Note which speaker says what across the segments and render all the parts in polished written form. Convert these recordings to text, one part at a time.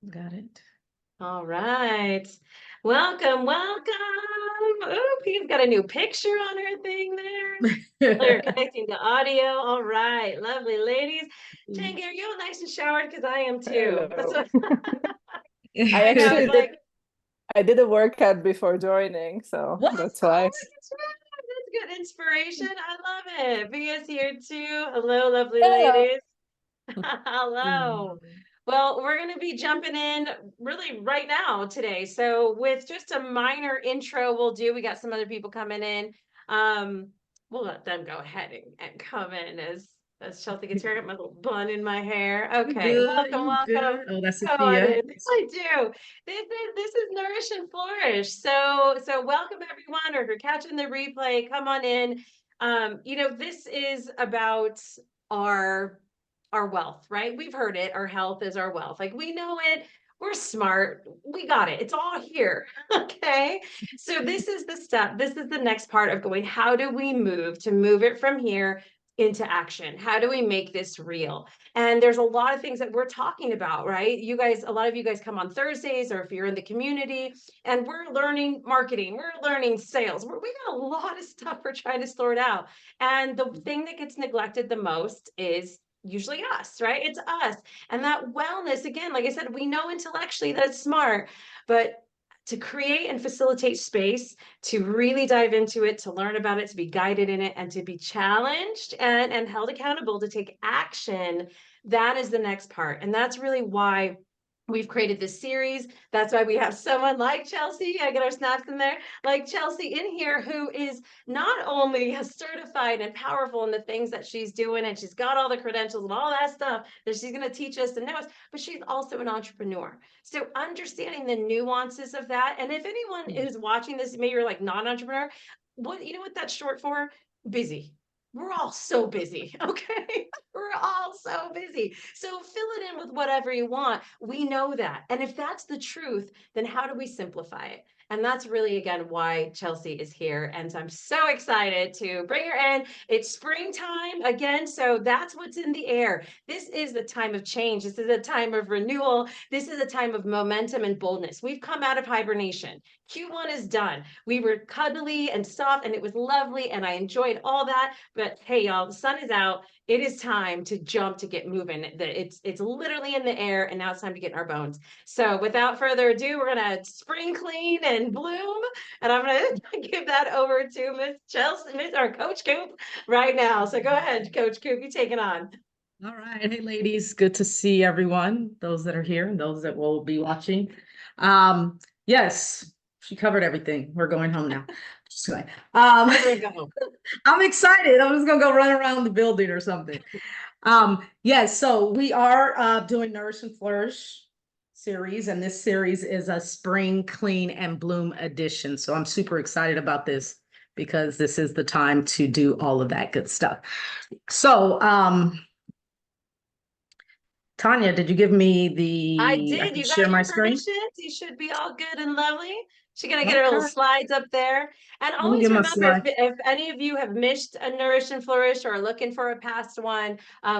Speaker 1: Got it.
Speaker 2: All right. Welcome, welcome. Oop, you've got a new picture on her thing there. We're connecting to audio. All right. Lovely ladies. Tangi, are you all nice and showered? Because I am too. That's
Speaker 3: Hello.
Speaker 2: what
Speaker 3: I
Speaker 2: I know.
Speaker 3: actually
Speaker 2: It's like,
Speaker 3: I did a workout before joining, so
Speaker 2: what?
Speaker 3: that's
Speaker 2: Oh,
Speaker 3: why.
Speaker 2: look at you. That's good inspiration. I love it. Via's here too. Hello, lovely
Speaker 3: Hello.
Speaker 2: ladies. Hello. Well, we're going to be jumping in really right now today. So, with just a minor intro, we got some other people coming in. Um, we'll let them go ahead and come in as Chelsea gets here. I got my little bun in my hair.
Speaker 1: You
Speaker 2: Okay,
Speaker 1: good?
Speaker 2: welcome,
Speaker 1: You
Speaker 2: welcome.
Speaker 1: good? Oh, that's
Speaker 2: Come on
Speaker 1: Sophia.
Speaker 2: in. I do. This is Nourish and Flourish. So welcome everyone, or if you're catching the replay, come on in. This is about our our wealth, right? We've heard it. Our health is our wealth. Like we know it. We're smart. We got it. It's all here. Okay. So this is the step. This is the next part of going. How do we move to move it from here into action? How do we make this real? And there's a lot of things that we're talking about, right? You guys, a lot of you guys come on Thursdays, or if you're in the community, and we're learning marketing, we're learning sales. We got a lot of stuff we're trying to sort out. And the thing that gets neglected the most is usually us, right? It's us. And that wellness, again, like I said, we know intellectually that's smart, but to create and facilitate space to really dive into it, to learn about it, to be guided in it, and to be challenged and held accountable to take action, that is the next part. And that's really why we've created this series. That's why we have someone like Chelsea. I get our snaps in there, like Chelsea in here, who is not only certified and powerful in the things that she's doing, and she's got all the credentials and all that stuff that she's going to teach us and know us, but she's also an entrepreneur. So understanding the nuances of that. And if anyone is watching this, maybe you're like non-entrepreneur, what you know what that's short for? Busy. We're all so busy, okay? We're all so busy. So fill it in with whatever you want. We know that. And if that's the truth, then how do we simplify it? And that's really, again, why Chelsea is here. And so I'm so excited to bring her in. It's springtime again. So that's what's in the air. This is the time of change. This is a time of renewal. This is a time of momentum and boldness. We've come out of hibernation. Q1 is done. We were cuddly and soft, and it was lovely, and I enjoyed all that. But hey, y'all, the sun is out. It is time to jump, to get moving. It's literally in the air, and now it's time to get in our bones. So without further ado, we're gonna spring clean and bloom, and I'm gonna give that over to Miss Chelsea, Miss or Coach Coop, right now. So go ahead, Coach Coop, you take it on.
Speaker 1: All right. Hey, ladies. Good to see everyone, those that are here and those that will be watching. Yes, she covered everything. We're going home now. Just kidding.
Speaker 2: There we go.
Speaker 1: I'm excited. I'm just gonna go run around the building or something. Yes, so we are doing Nourish and Flourish series, and this series is a spring clean and bloom edition. So I'm super excited about this because this is the time to do all of that good stuff. So Tanya, did you give me
Speaker 2: I
Speaker 1: I
Speaker 2: did.
Speaker 1: can
Speaker 2: You
Speaker 1: share
Speaker 2: got
Speaker 1: my
Speaker 2: your
Speaker 1: screen?
Speaker 2: permissions. You should be all good and lovely. She's gonna get her little
Speaker 1: Okay.
Speaker 2: slides up there. And
Speaker 1: Let me
Speaker 2: always
Speaker 1: get my
Speaker 2: remember,
Speaker 1: slide.
Speaker 2: if any of you have missed a Nourish and Flourish or are looking for a past one,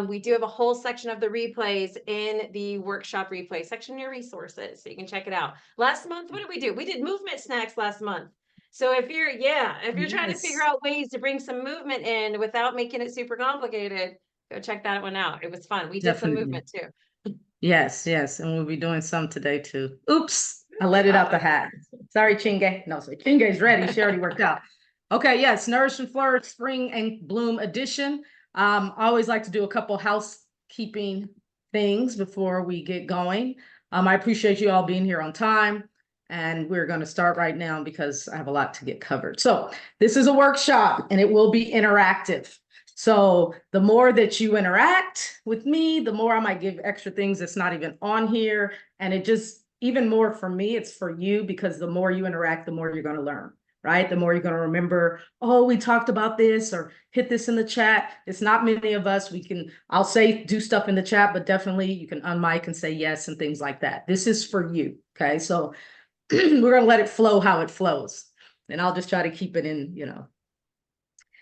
Speaker 2: we do have a whole section of the replays in the workshop replay section, your resources, so you can check it out. Last month, what did we do? We did movement snacks last month. So if you're trying to figure
Speaker 1: Yes,
Speaker 2: out ways to bring some movement in without making it super complicated, go check that one out. It was fun. We did some
Speaker 1: definitely.
Speaker 2: movement too.
Speaker 1: Yes, yes. And we'll be doing some today too. Oops, I let it out the hat. Sorry, Chinge. No, sorry, Chinge's ready. She already worked out. Okay, yes, Nourish and Flourish Spring and Bloom Edition. I always like to do a couple housekeeping things before we get going. I appreciate you all being here on time. And we're going to start right now because I have a lot to get covered. So this is a workshop and it will be interactive. So the more that you interact with me, the more I might give extra things that's not even on here. And it just, even more for me, it's for you, because the more you interact, the more you're going to learn, right? The more you're going to remember, oh, we talked about this, or hit this in the chat. It's not many of us. I'll say do stuff in the chat, but definitely you can unmic and say yes and things like that. This is for you. Okay. So we're going to let it flow how it flows. And I'll just try to keep it in,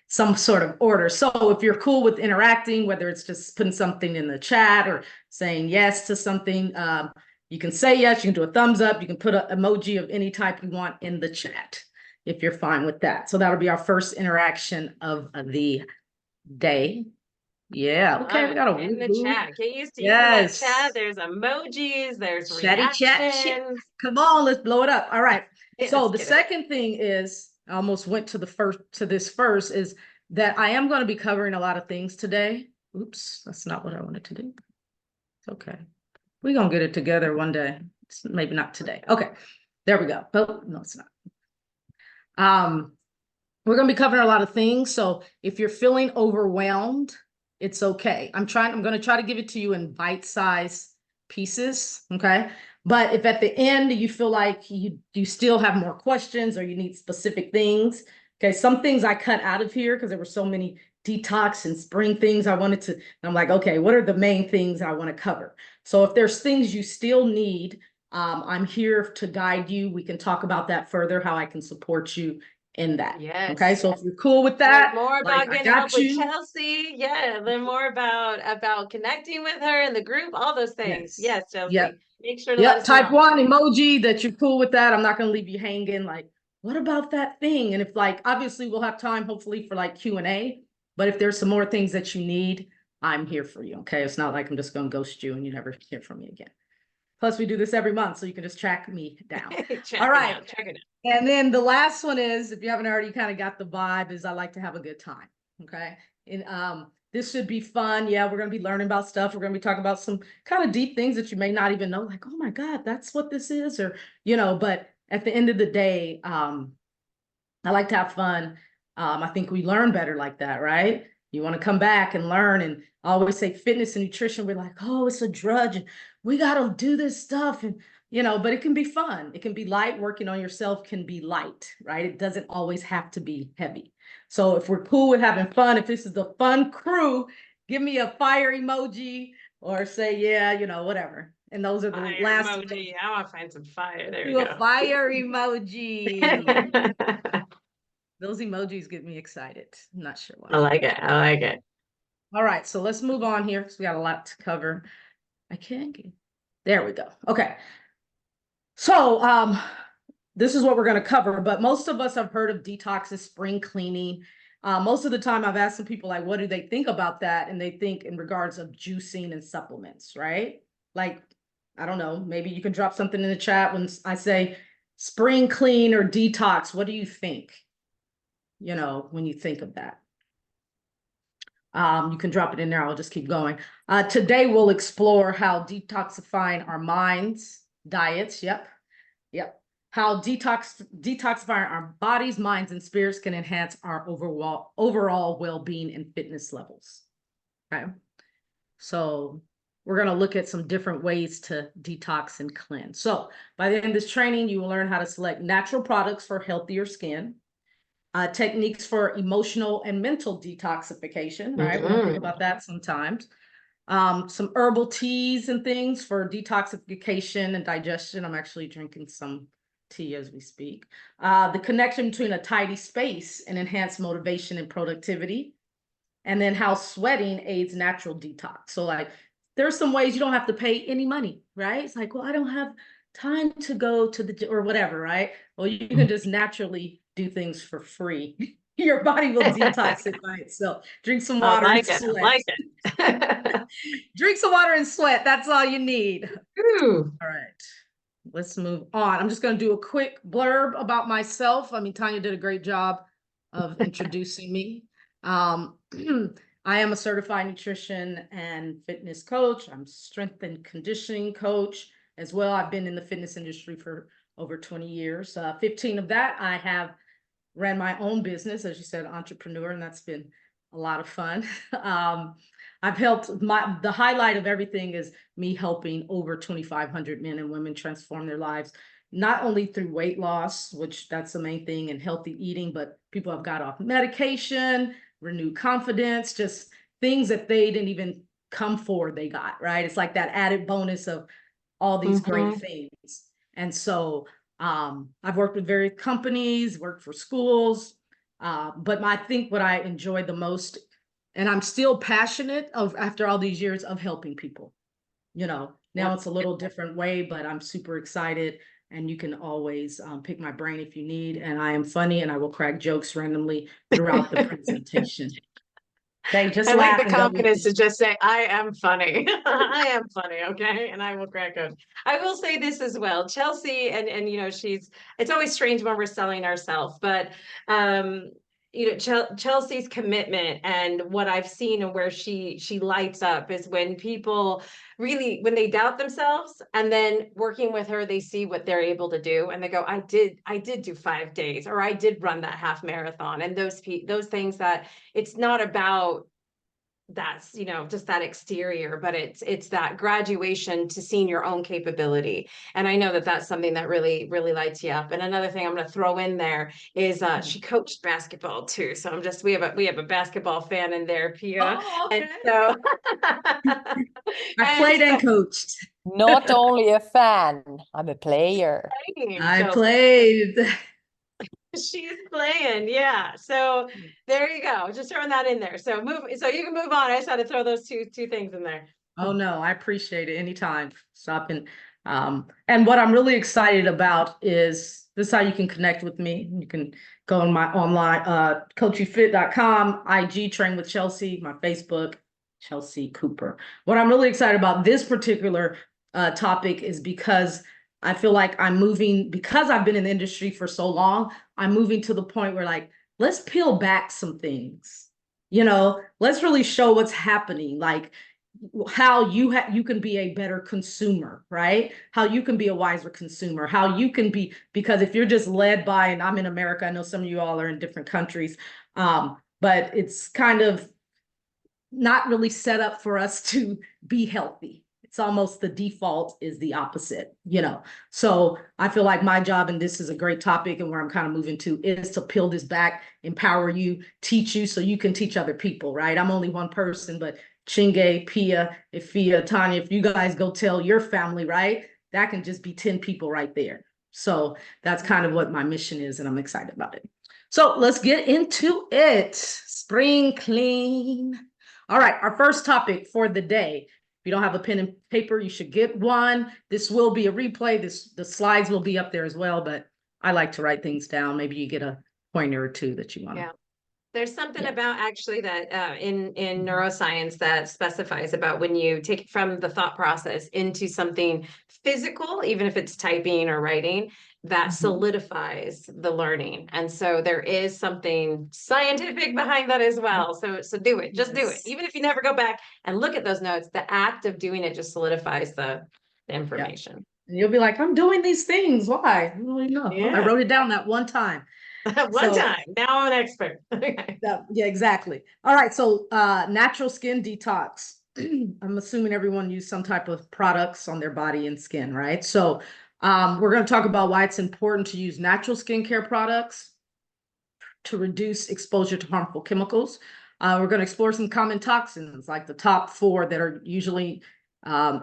Speaker 1: some sort of order. So if you're cool with interacting, whether it's just putting something in the chat or saying yes to something, You can say yes, you can do a thumbs up, you can put an emoji of any type you want in the chat if you're fine with that. So that'll be our first interaction of the day. Yeah, okay, we got a
Speaker 2: in the
Speaker 1: woo-hoo.
Speaker 2: chat. Get used to using that
Speaker 1: Yes.
Speaker 2: chat. There's emojis, there's
Speaker 1: Chatty chat, chat.
Speaker 2: reactions.
Speaker 1: Come on, let's blow it up. All right. So
Speaker 2: Let's
Speaker 1: the
Speaker 2: get it.
Speaker 1: second thing is, I almost went to this first, is that I am going to be covering a lot of things today. Oops, that's not what I wanted to do. It's okay. We're going to get it together one day. Maybe not today. Okay, there we go. Oh, no, it's not. We're going to be covering a lot of things. So if you're feeling overwhelmed, it's okay. I'm going to try to give it to you in bite-sized pieces. Okay. But if at the end you feel like you still have more questions or you need specific things, okay, some things I cut out of here because there were so many detox and spring things I wanted to, and I'm like, okay, what are the main things I want to cover? So if there's things you still need, I'm here to guide you. We can talk about that further, how I can support you in that.
Speaker 2: Yes.
Speaker 1: Okay, so if you're cool with that,
Speaker 2: learn more about getting
Speaker 1: I
Speaker 2: help
Speaker 1: got you.
Speaker 2: with Chelsea. Yeah, learn more about connecting with her in the group, all those things. Yes, Chelsea.
Speaker 1: Yep.
Speaker 2: Make sure to let us
Speaker 1: Type
Speaker 2: know.
Speaker 1: 1 emoji that you're cool with that. I'm not going to leave you hanging like, what about that thing? And if obviously we'll have time hopefully for Q&A, but if there's some more things that you need, I'm here for you. Okay. It's not like I'm just going to ghost you and you never hear from me again. Plus we do this every month, so you can just track me down. All right.
Speaker 2: Check it out.
Speaker 1: And then the last one is, if you haven't already kind of got the vibe, is I like to have a good time. Okay. And this should be fun. Yeah, we're going to be learning about stuff. We're going to be talking about some kind of deep things that you may not even know, like, oh my God, that's what this is, or, but at the end of the day, I like to have fun. I think we learn better like that, right? You want to come back and learn. And I always say fitness and nutrition, we're like, oh, it's a drudge. And we got to do this stuff. And, but it can be fun. It can be light. Working on yourself can be light, right? It doesn't always have to be heavy. So if we're cool with having fun, if this is the fun crew, give me a fire emoji or say, yeah, whatever. And those are the
Speaker 2: fire
Speaker 1: last
Speaker 2: emoji. I want to find some fire. There we
Speaker 1: go.
Speaker 2: go.
Speaker 1: A fire emoji. Those emojis get me excited. I'm not sure why.
Speaker 2: I like it. I like it.
Speaker 1: All right, so let's move on here because we got a lot to cover. I can't get. There we go. Okay. So this is what we're going to cover, but most of us have heard of detox and spring cleaning. Most of the time I've asked some people what do they think about that? And they think in regards of juicing and supplements, right? I don't know, maybe you can drop something in the chat when I say spring clean or detox. What do you think? When you think of that. You can drop it in there. I'll just keep going. Today, we'll explore how detoxifying our minds, diets, yep. How detoxifying our bodies, minds, and spirits can enhance our overall well-being and fitness levels. Okay. So we're going to look at some different ways to detox and cleanse. So by the end of this training, you will learn how to select natural products for healthier skin. Techniques for emotional and mental detoxification, right? We don't think about that sometimes. Some herbal teas and things for detoxification and digestion. I'm actually drinking some tea as we speak. The connection between a tidy space and enhanced motivation and productivity. And then how sweating aids natural detox. So there's some ways you don't have to pay any money, right? It's like, well, I don't have time to go to the or whatever, right? Well, you can just naturally do things for free. Your body will detox it by itself. Drink some water and sweat.
Speaker 2: I like it.
Speaker 1: Drink some water and sweat. That's all you need.
Speaker 2: Ooh.
Speaker 1: All right. Let's move on. I'm just going to do a quick blurb about myself. I mean, Tanya did a great job of introducing me. I am a certified nutrition and fitness coach. I'm strength and conditioning coach as well. I've been in the fitness industry for over 20 years. 15 of that, I have ran my own business, as you said, entrepreneur, and that's been a lot of fun. I've helped the highlight of everything is me helping over 2,500 men and women transform their lives, not only through weight loss, which that's the main thing, and healthy eating, but people have got off medication, renewed confidence, just things that they didn't even come for, they got, right? It's like that added bonus of all these great things. And so I've worked with various companies, worked for schools, but I think what I enjoy the most, and I'm still passionate of after all these years of helping people, Now it's a little different way, but I'm super excited. And you can always pick my brain if you need. And I am funny and I will crack jokes randomly throughout the presentation. Okay, just
Speaker 2: I like
Speaker 1: laugh
Speaker 2: the
Speaker 1: and don't
Speaker 2: confidence to just say, I am funny. I am funny, okay? And I will crack up. I will say this as well. Chelsea, and you know, it's always strange when we're selling ourselves, but you know, Chelsea's commitment and what I've seen and where she lights up is when people really, when they doubt themselves, and then working with her, they see what they're able to do and they go, I did do 5 days, or I did run that half marathon. And those things that it's not about, that's, you know, just that exterior, but it's that graduation to seeing your own capability. And I know that that's something that really lights you up. And another thing I'm going to throw in there is she coached basketball too. So we have a basketball fan in there, Pia.
Speaker 1: Oh,
Speaker 2: And
Speaker 1: okay.
Speaker 2: so
Speaker 1: I played and coached.
Speaker 3: Not only a fan, I'm a player.
Speaker 1: I played.
Speaker 2: She's playing, yeah. So there you go. Just throwing that in there. So you can move on. I just had to throw those two things in there.
Speaker 1: Oh no, I appreciate it anytime. Stopping. And what I'm really excited about is this is how you can connect with me. You can go on my online coachyfit.com, IG train with Chelsea, my Facebook, Chelsea Cooper. What I'm really excited about this particular topic is because I feel like I'm moving, because I've been in the industry for so long, I'm moving to the point where like, let's peel back some things, you know, let's really show what's happening. Like how you can be a better consumer, right? How you can be a wiser consumer, how you can be, because if you're just led by, and I'm in America, I know some of you all are in different countries, but it's kind of not really set up for us to be healthy. It's almost the default is the opposite, you know? So I feel like my job, and this is a great topic and where I'm kind of moving to, is to peel this back, empower you, teach you so you can teach other people, right? I'm only one person, but Chinge, Pia, Ifia, Tanya, if you guys go tell your family, right? That can just be 10 people right there. So that's kind of what my mission is, and I'm excited about it. So let's get into it. Spring clean. All right, our first topic for the day. If you don't have a pen and paper, you should get one. This will be a replay. The slides will be up there as well, but I like to write things down. Maybe you get a pointer or two that you want.
Speaker 2: Yeah. There's something about actually that in neuroscience that specifies about when you take it from the thought process into something physical, even if it's typing or writing, that solidifies the learning. And so there is something scientific behind that as well. So do it, just do it. Even if you never go back and look at those notes, the act of doing it just solidifies the information.
Speaker 1: And you'll be like, I'm doing these things. Why? I don't really know.
Speaker 2: Yeah.
Speaker 1: I wrote it down that one time.
Speaker 2: One time. Now I'm an expert.
Speaker 1: Yeah, exactly. All right. So natural skin detox. I'm assuming everyone used some type of products on their body and skin, right? So we're going to talk about why it's important to use natural skincare products to reduce exposure to harmful chemicals. We're going to explore some common toxins, like the top 4 that are usually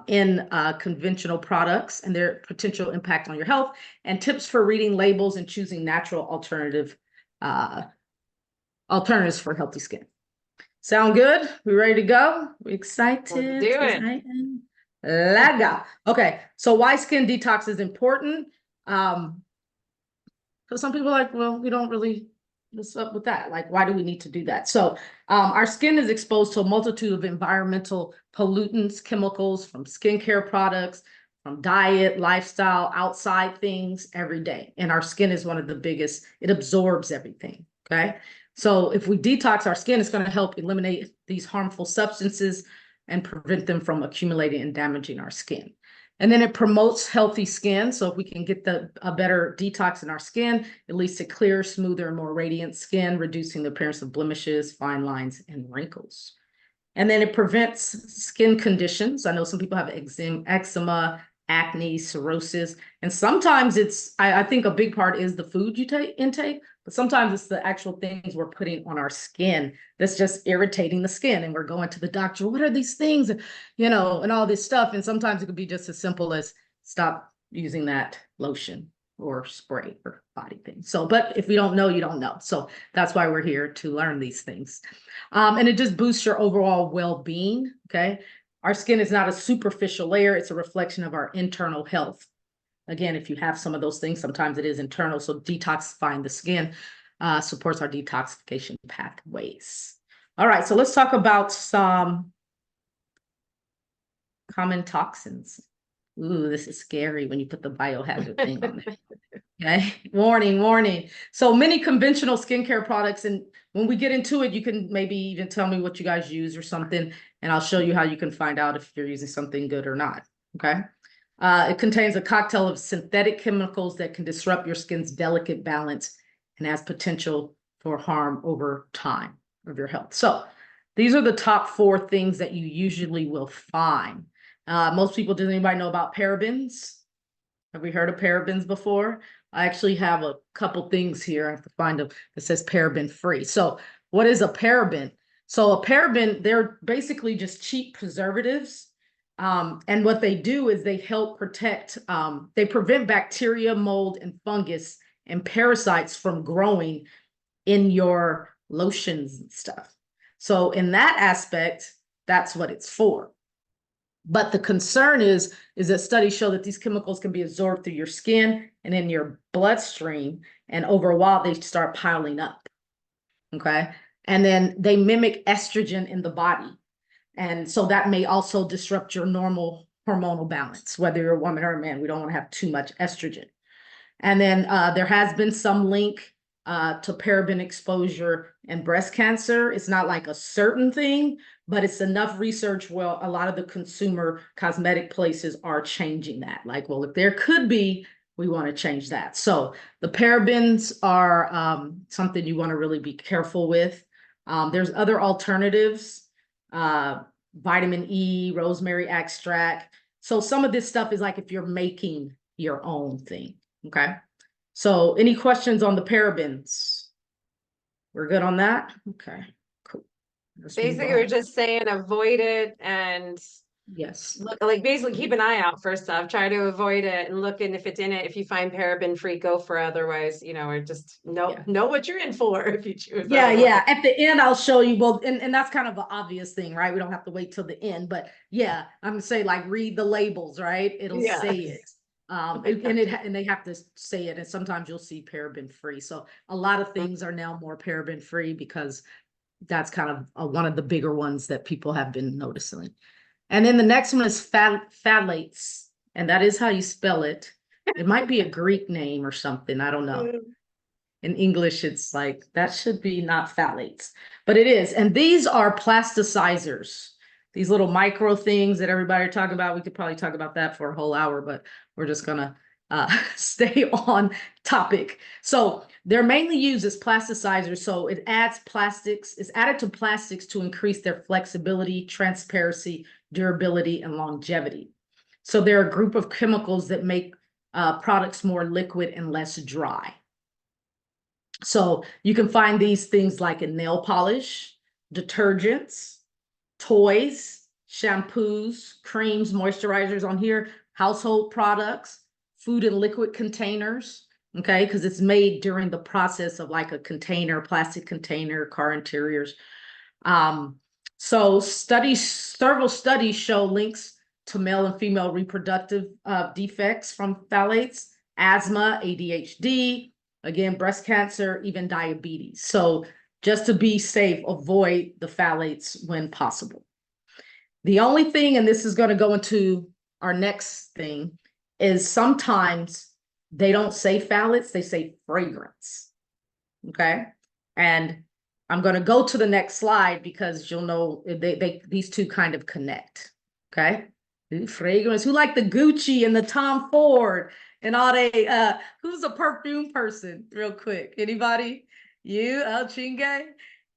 Speaker 1: in conventional products and their potential impact on your health, and tips for reading labels and choosing natural alternatives for healthy skin. Sound good? We ready to go? We excited?
Speaker 2: Let's do it.
Speaker 1: I am. Let's go. Okay, so why skin detox is important? Because some people are like, well, we don't really, what's up with that? Like, why do we need to do that? So our skin is exposed to a multitude of environmental pollutants, chemicals from skincare products, from diet, lifestyle, outside things every day. And our skin is one of the biggest, it absorbs everything, okay? So if we detox our skin, it's going to help eliminate these harmful substances and prevent them from accumulating and damaging our skin. And then it promotes healthy skin. So if we can get a better detox in our skin, it leads to clearer, smoother, and more radiant skin, reducing the appearance of blemishes, fine lines, and wrinkles. And then it prevents skin conditions. I know some people have eczema, acne, cirrhosis, and sometimes I think a big part is the food you intake, but sometimes it's the actual things we're putting on our skin that's just irritating the skin. And we're going to the doctor, what are these things, you know, and all this stuff. And sometimes it could be just as simple as stop using that lotion or spray or body thing. So, but if you don't know, you don't know. So that's why we're here to learn these things. And it just boosts your overall well-being, okay? our skin is not a superficial layer, it's a reflection of our internal health. Again, if you have some of those things, sometimes it is internal. So detoxifying the skin supports our detoxification pathways. All right, so let's talk about some common toxins. Ooh, this is scary when you put the biohazard thing on there. Okay, warning, warning. So many conventional skincare products, and when we get into it, you can maybe even tell me what you guys use or something, and I'll show you how you can find out if you're using something good or not. Okay. It contains a cocktail of synthetic chemicals that can disrupt your skin's delicate balance and has potential for harm over time of your health. So these are the top 4 things that you usually will find. Most people, does anybody know about parabens? Have we heard of parabens before? I actually have a couple things here. I have to find them that says paraben free. So what is a paraben? So a paraben, they're basically just cheap preservatives. And what they do is they help protect, they prevent bacteria, mold, and fungus and parasites from growing in your lotions and stuff. So in that aspect, that's what it's for. But the concern is that studies show that these chemicals can be absorbed through your skin and in your bloodstream, and over a while they start piling up. Okay. And then they mimic estrogen in the body. And so that may also disrupt your normal hormonal balance, whether you're a woman or a man. We don't want to have too much estrogen. And then there has been some link to paraben exposure and breast cancer. It's not like a certain thing, but it's enough research where a lot of the consumer cosmetic places are changing that. Like, well, if there could be, we want to change that. So the parabens are something you want to really be careful with. There's other alternatives, vitamin E, rosemary extract. So some of this stuff is like if you're making your own thing. Okay. So any questions on the parabens? We're good on that? Okay, cool. Let's move
Speaker 2: Basically, we're
Speaker 1: on.
Speaker 2: just saying avoid it and
Speaker 1: Yes.
Speaker 2: look, like basically keep an eye out first off, try to avoid it and look, and if it's in it, if you find paraben free, go for it. Otherwise, or just know what you're in for if you choose.
Speaker 1: Yeah. At the end, I'll show you. Well, and that's kind of an obvious thing, right? We don't have to wait till the end, but yeah, I'm gonna say like read the labels, right? It'll say it. And they have to say it, and sometimes you'll see paraben free. So a lot of things are now more paraben free because that's kind of one of the bigger ones that people have been noticing. And then the next one is phthalates, and that is how you spell it. It might be a Greek name or something. I don't know. In English, it's like, that should be not phthalates, but it is. And these are plasticizers, these little micro things that everybody are talking about. We could probably talk about that for a whole hour, but we're just gonna stay on topic. So they're mainly used as plasticizers. So it adds plastics, it's added to plastics to increase their flexibility, transparency, durability, and longevity. So they're a group of chemicals that make products more liquid and less dry. So you can find these things like in nail polish, detergents, toys, shampoos, creams, moisturizers on here, household products, food and liquid containers, okay, because it's made during the process of like a container, plastic container, car interiors. So several studies show links to male and female reproductive defects from phthalates, asthma, ADHD, again, breast cancer, even diabetes. So just to be safe, avoid the phthalates when possible. The only thing, and this is going to go into our next thing, is sometimes they don't say phthalates, they say fragrance. Okay. And I'm going to go to the next slide because you'll know these two kind of connect. Okay. Fragrance. Who like the Gucci and the Tom Ford and all they, who's a perfume person real quick? Anybody? You, Chingue?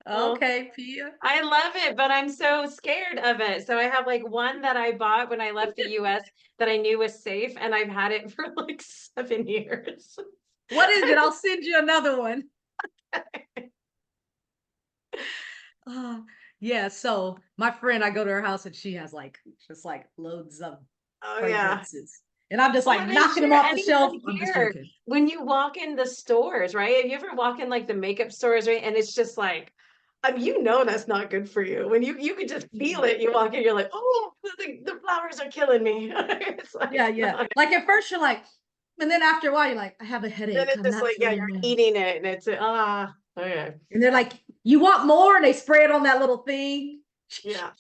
Speaker 1: Okay, Pia.
Speaker 2: I love it, but I'm so scared of it. So I have like one that I bought when I left the US that I knew was safe, and I've had it for like 7 years.
Speaker 1: What is it? I'll send you another one. Yeah, so my friend, I go to her house and she has like just like loads of fragrances. And I'm just like knocking them off the shelf. I'm just joking.
Speaker 2: When you walk in the stores, right? Have you ever walk in like the makeup stores, right? And it's just like You know that's not good for you. When you can just feel it. You walk in, you're like, oh, the flowers are killing me. It's like
Speaker 1: Yeah, yeah.
Speaker 2: not.
Speaker 1: Like at first you're like, and then after a while you're like, I have a
Speaker 2: Then
Speaker 1: headache.
Speaker 2: it's
Speaker 1: I'm
Speaker 2: just
Speaker 1: not
Speaker 2: like, yeah,
Speaker 1: feeling
Speaker 2: you're
Speaker 1: well.
Speaker 2: eating it, and it's okay,
Speaker 1: And they're like, you want more? And they spray it on that little thing.
Speaker 2: yeah,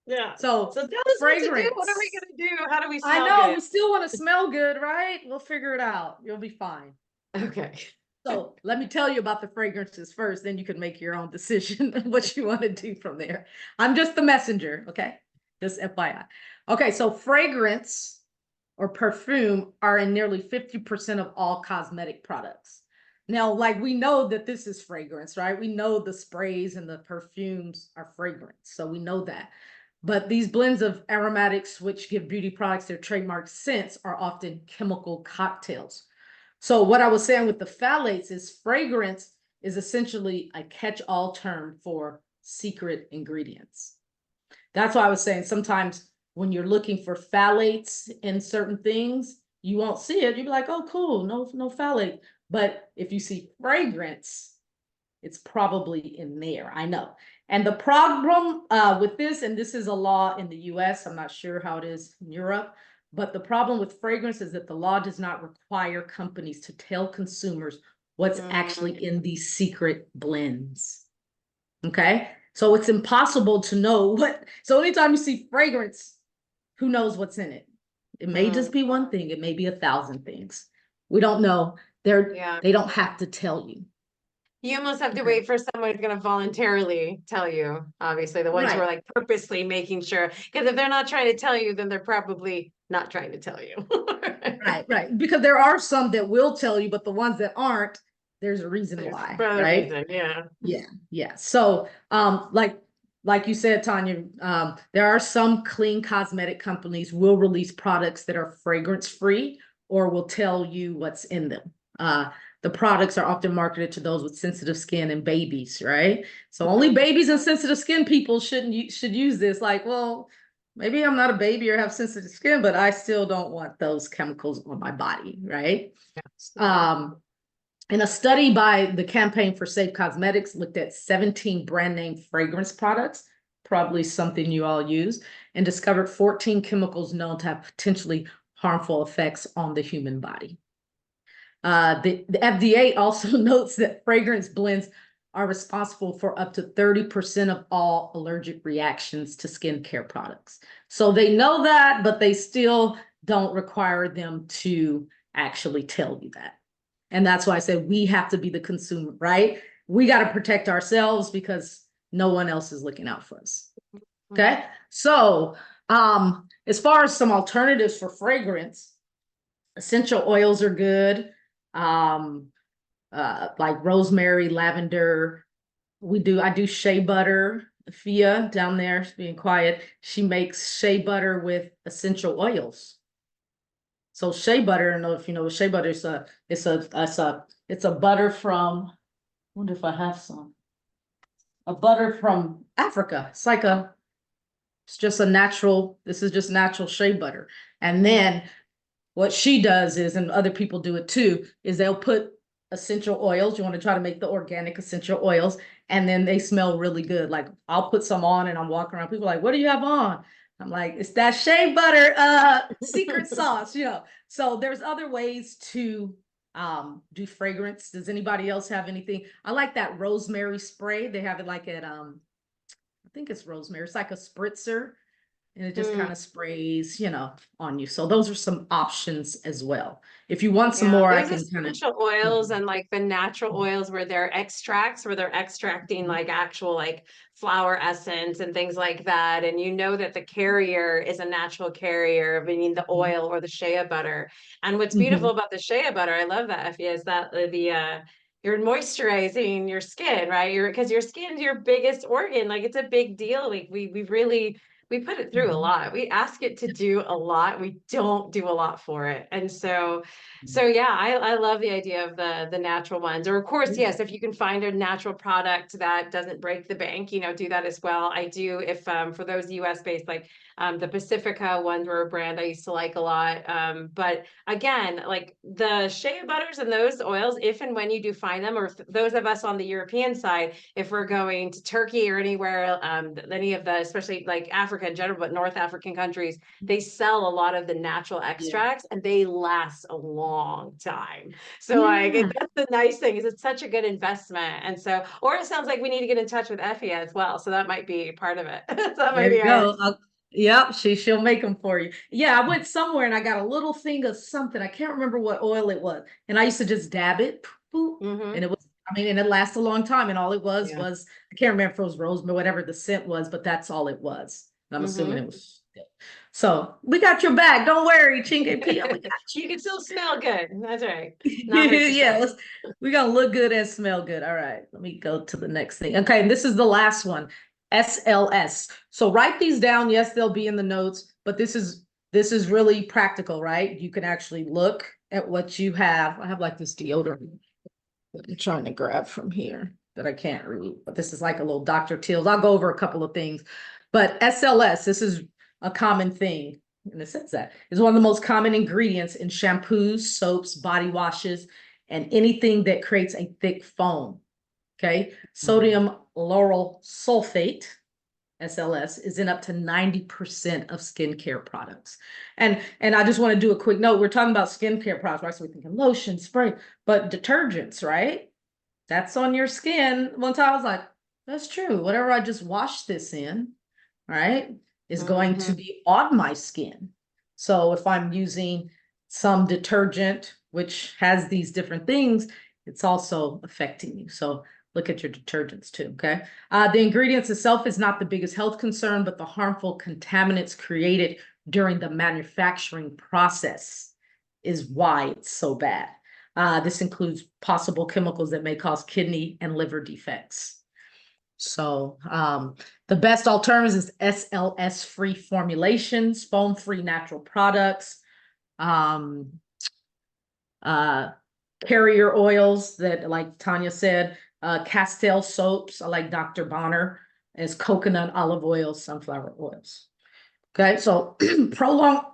Speaker 2: yeah.
Speaker 1: So
Speaker 2: So tell us what to do. What are we
Speaker 1: fragrance.
Speaker 2: gonna do? How do we
Speaker 1: I
Speaker 2: smell
Speaker 1: know
Speaker 2: good?
Speaker 1: we still want to smell good, right? We'll figure it out. You'll be fine.
Speaker 2: Okay.
Speaker 1: So let me tell you about the fragrances first, then you can make your own decision what you want to do from there. I'm just the messenger, okay? Just FYI. Okay, so fragrance or perfume are in nearly 50% of all cosmetic products. Now, like we know that this is fragrance, right? We know the sprays and the perfumes are fragrance, so we know that. But these blends of aromatics, which give beauty products their trademark scents, are often chemical cocktails. So what I was saying with the phthalates is fragrance is essentially a catch-all term for secret ingredients. That's why I was saying sometimes when you're looking for phthalates in certain things, you won't see it. You'll be like, oh, cool, no phthalate. But if you see fragrance, it's probably in there. I know. And the problem with this, and this is a law in the US, I'm not sure how it is in Europe, but the problem with fragrance is that the law does not require companies to tell consumers what's actually in these secret blends. Okay. So it's impossible to know what. So anytime you see fragrance, who knows what's in it? It may just be one thing. It may be 1,000 things. We don't know.
Speaker 2: Yeah.
Speaker 1: They don't have to tell you.
Speaker 2: You almost have to
Speaker 1: Okay.
Speaker 2: wait for someone who's going to voluntarily tell you, obviously, the ones who are
Speaker 1: Right.
Speaker 2: like purposely making sure. Because if they're not trying to tell you, then they're probably not trying to tell you.
Speaker 1: Right, right. Because there are some that will tell you, but the ones that aren't, there's a reason why,
Speaker 2: For other
Speaker 1: right?
Speaker 2: reason, yeah.
Speaker 1: Yeah, yeah. So, like you said, Tanya, there are some clean cosmetic companies will release products that are fragrance free or will tell you what's in them. The products are often marketed to those with sensitive skin and babies, right? So only babies and sensitive skin people should use this. Like, well, maybe I'm not a baby or have sensitive skin, but I still don't want those chemicals on my body, right? And a study by the Campaign for Safe Cosmetics looked at 17 brand name fragrance products, probably something you all use, and discovered 14 chemicals known to have potentially harmful effects on the human body. The FDA also notes that fragrance blends are responsible for up to 30% of all allergic reactions to skincare products. So they know that, but they still don't require them to actually tell you that. And that's why I said we have to be the consumer, right? We got to protect ourselves because no one else is looking out for us. Okay. So, as far as some alternatives for fragrance, essential oils are good. Like rosemary, lavender. I do shea butter. Fia down there, she's being quiet. She makes shea butter with essential oils. So shea butter, I don't know if you know what shea butter is. It's a butter from. I wonder if I have some. A butter from Africa. It's just a natural. This is just natural shea butter. And then what she does is, and other people do it too, is they'll put essential oils. You want to try to make the organic essential oils, and then they smell really good. Like I'll put some on and I'm walking around. People are like, what do you have on? I'm like, it's that shea butter secret sauce, you know. So there's other ways to do fragrance. Does anybody else have anything? I like that rosemary spray. They have it like at I think it's rosemary. It's like a spritzer and it just kind of sprays, you know, on you. So those are some options as well. If you want some
Speaker 2: Yeah,
Speaker 1: more, I
Speaker 2: there's
Speaker 1: can kind of.
Speaker 2: essential oils and like the natural oils where they're extracts, where they're extracting like actual like flower essence and things like that. And you know that the carrier is a natural carrier, meaning the oil or the shea butter. And what's beautiful about the shea butter, I love that, Effie, is that you're moisturizing your skin, right? Because your skin's your biggest organ. Like it's a big deal. Like we really we put it through a lot. We ask it to do a lot. We don't do a lot for it. And so yeah, I love the idea of the natural ones. Or of course, yes, if you can find a natural product that doesn't break the bank, do that as well. I do, if for those US based, like the Pacifica ones were a brand I used to like a lot. But again, like the shea butters and those oils, if and when you do find them, or those of us on the European side, if we're going to Turkey or anywhere, any of the, especially like Africa in general, but North African countries, they sell a lot of the natural extracts and they last a long time. So like that's the nice thing, is it's such a good investment. And so, or it sounds like we need to get in touch with Effie as well. So that might be part of it. So that might
Speaker 1: There
Speaker 2: be
Speaker 1: you
Speaker 2: ours.
Speaker 1: go. Yep, she'll make them for you. Yeah, I went somewhere and I got a little thing of something. I can't remember what oil it was. And I used to just dab it, boop, and it was, I mean, and it lasts a long time. And all it was I can't remember if it was rosemary, whatever the scent was, but that's all it was. And I'm assuming it was good. So we got your back. Don't worry, Chingue Pia. We got
Speaker 2: You can still smell good. That's right.
Speaker 1: yeah, we're gonna look good and smell good. All right, let me go to the next thing. Okay, and this is the last one, SLS. So write these down. Yes, they'll be in the notes, but this is really practical, right? You can actually look at what you have. I have like this deodorant that I'm trying to grab from here that I can't read, but this is like a little Dr. Teal's. I'll go over a couple of things, but SLS, this is a common thing. And it says that is one of the most common ingredients in shampoos, soaps, body washes, and anything that creates a thick foam. Okay. Sodium lauryl sulfate, SLS, is in up to 90% of skincare products. And I just want to do a quick note. We're talking about skincare products, right? So we're thinking lotion, spray, but detergents, right? That's on your skin. One time I was like, that's true. Whatever I just washed this in, right, is going to be on my skin. So if I'm using some detergent, which has these different things, it's also affecting you. So look at your detergents too, okay? The ingredients itself is not the biggest health concern, but the harmful contaminants created during the manufacturing process is why it's so bad. This includes possible chemicals that may cause kidney and liver defects. So the best alternatives is SLS-free formulations, foam-free natural products, carrier oils that, like Tanya said, Castile soaps, I like Dr. Bonner, as coconut, olive oil, sunflower oils. Okay, so prolonged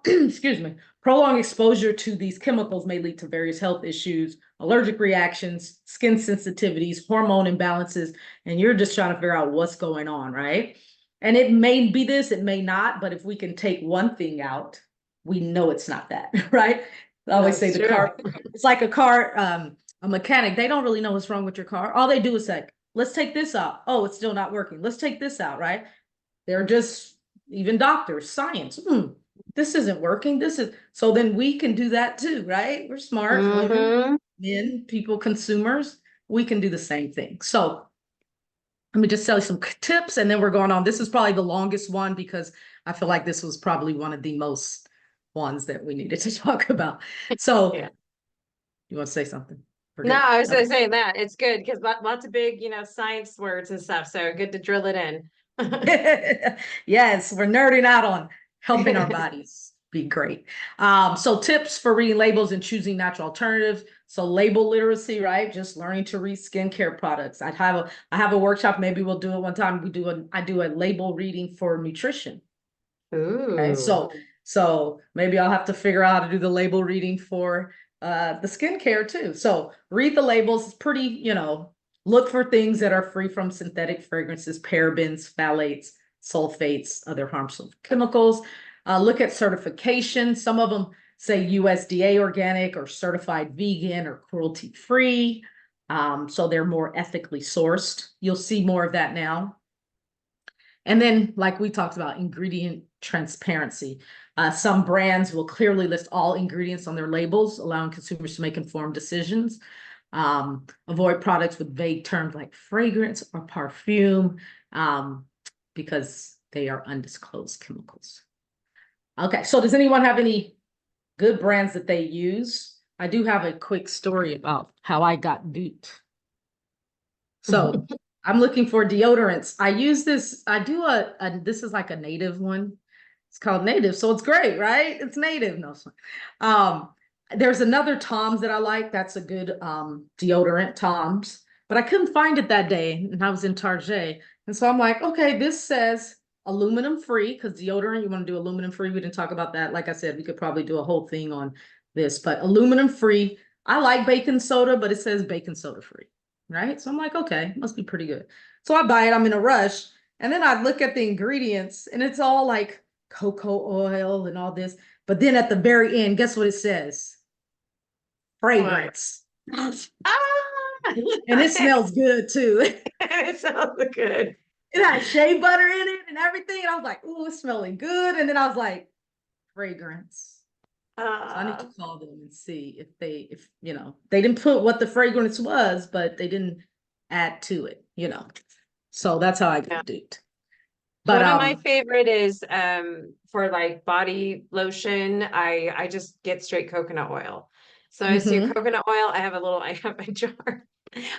Speaker 1: exposure to these chemicals may lead to various health issues, allergic reactions, skin sensitivities, hormone imbalances, and you're just trying to figure out what's going on, right? And it may be this, it may not, but if we can take one thing out, we know it's not that, right? I always say the car, it's like a car, a mechanic, they don't really know what's wrong with your car. All they do is say, let's take this out. Oh, it's still not working. Let's take this out, right? They're just, even doctors, science, this isn't working. So then we can do that too, right? We're smart, women, men, people, consumers, we can do the same thing. So let me just tell you some tips and then we're going on. This is probably the longest one because I feel like this was probably one of the most ones that we needed to talk about. So you want to say something?
Speaker 2: No, I was just saying that it's good because lots of big, science words and stuff. So good to drill it in.
Speaker 1: Yes, we're nerding out on helping our bodies be great. So tips for reading labels and choosing natural alternatives. So label literacy, right? Just learning to read skincare products. I have a workshop. Maybe we'll do it one time. I do a label reading for nutrition.
Speaker 2: Ooh.
Speaker 1: Okay, so maybe I'll have to figure out how to do the label reading for the skincare too. So read the labels. It's pretty, look for things that are free from synthetic fragrances, parabens, phthalates, sulfates, other harmful chemicals. Look at certification. Some of them say USDA organic or certified vegan or cruelty-free. So they're more ethically sourced. You'll see more of that now. And then, like we talked about, ingredient transparency. Some brands will clearly list all ingredients on their labels, allowing consumers to make informed decisions. Avoid products with vague terms like fragrance or perfume because they are undisclosed chemicals. Okay, so does anyone have any good brands that they use? I do have a quick story about how I got duped. So I'm looking for deodorants. I use this, I do this is like a native one. It's called Native, so it's great, right? It's native. No, it's fine. There's another Tom's that I like. That's a good deodorant, Tom's. But I couldn't find it that day, and I was in Target. And so I'm like, okay, this says aluminum free, because deodorant, you want to do aluminum free. We didn't talk about that. Like I said, we could probably do a whole thing on this, but aluminum free. I like baking soda, but it says baking soda free, right? So I'm like, okay, must be pretty good. So I buy it, I'm in a rush. And then I look at the ingredients and it's all like cocoa oil and all this. But then at the very end, guess what it says? Fragrance.
Speaker 2: Ah,
Speaker 1: And it smells good too.
Speaker 2: it sounds good.
Speaker 1: It had shea butter in it and everything. And I was like, oh, it's smelling good. And then I was like, fragrance. So I need to call them and see if they didn't put what the fragrance was, but they didn't add to it, So that's how I
Speaker 2: Yeah.
Speaker 1: get duped. But
Speaker 2: one of my favorite is for like body lotion, I just get straight coconut oil. So I do coconut oil. I have a jar.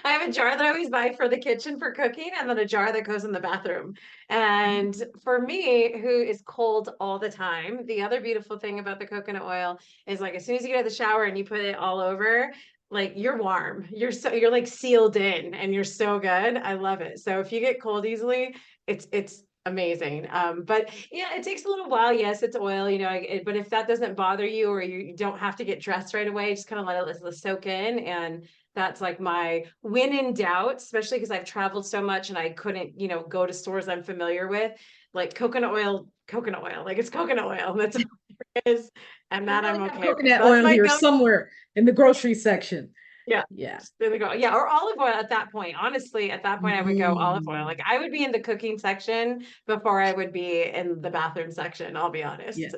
Speaker 2: I have a jar that I always buy for the kitchen for cooking, and then a jar that goes in the bathroom. And for me, who is cold all the time, the other beautiful thing about the coconut oil is like as soon as you get out of the shower and you put it all over, like you're warm. You're like sealed in and you're so good. I love it. So if you get cold easily, it's amazing. But yeah, it takes a little while. Yes, it's oil, but if that doesn't bother you or you don't have to get dressed right away, just kind of let it soak in. And that's like my when in doubt, especially because I've traveled so much and I couldn't, go to stores I'm familiar with, like coconut oil, like it's coconut oil. That's all it is. And that I'm okay with.
Speaker 1: coconut
Speaker 2: So that's
Speaker 1: oil
Speaker 2: my
Speaker 1: here
Speaker 2: go.
Speaker 1: somewhere in the grocery section.
Speaker 2: Yeah.
Speaker 1: Yeah.
Speaker 2: There we go. Yeah. Or olive oil at that point. Honestly, at that point, I would go olive oil. Like I would be in the cooking section before I would be in the bathroom section. I'll be honest.
Speaker 1: Yeah.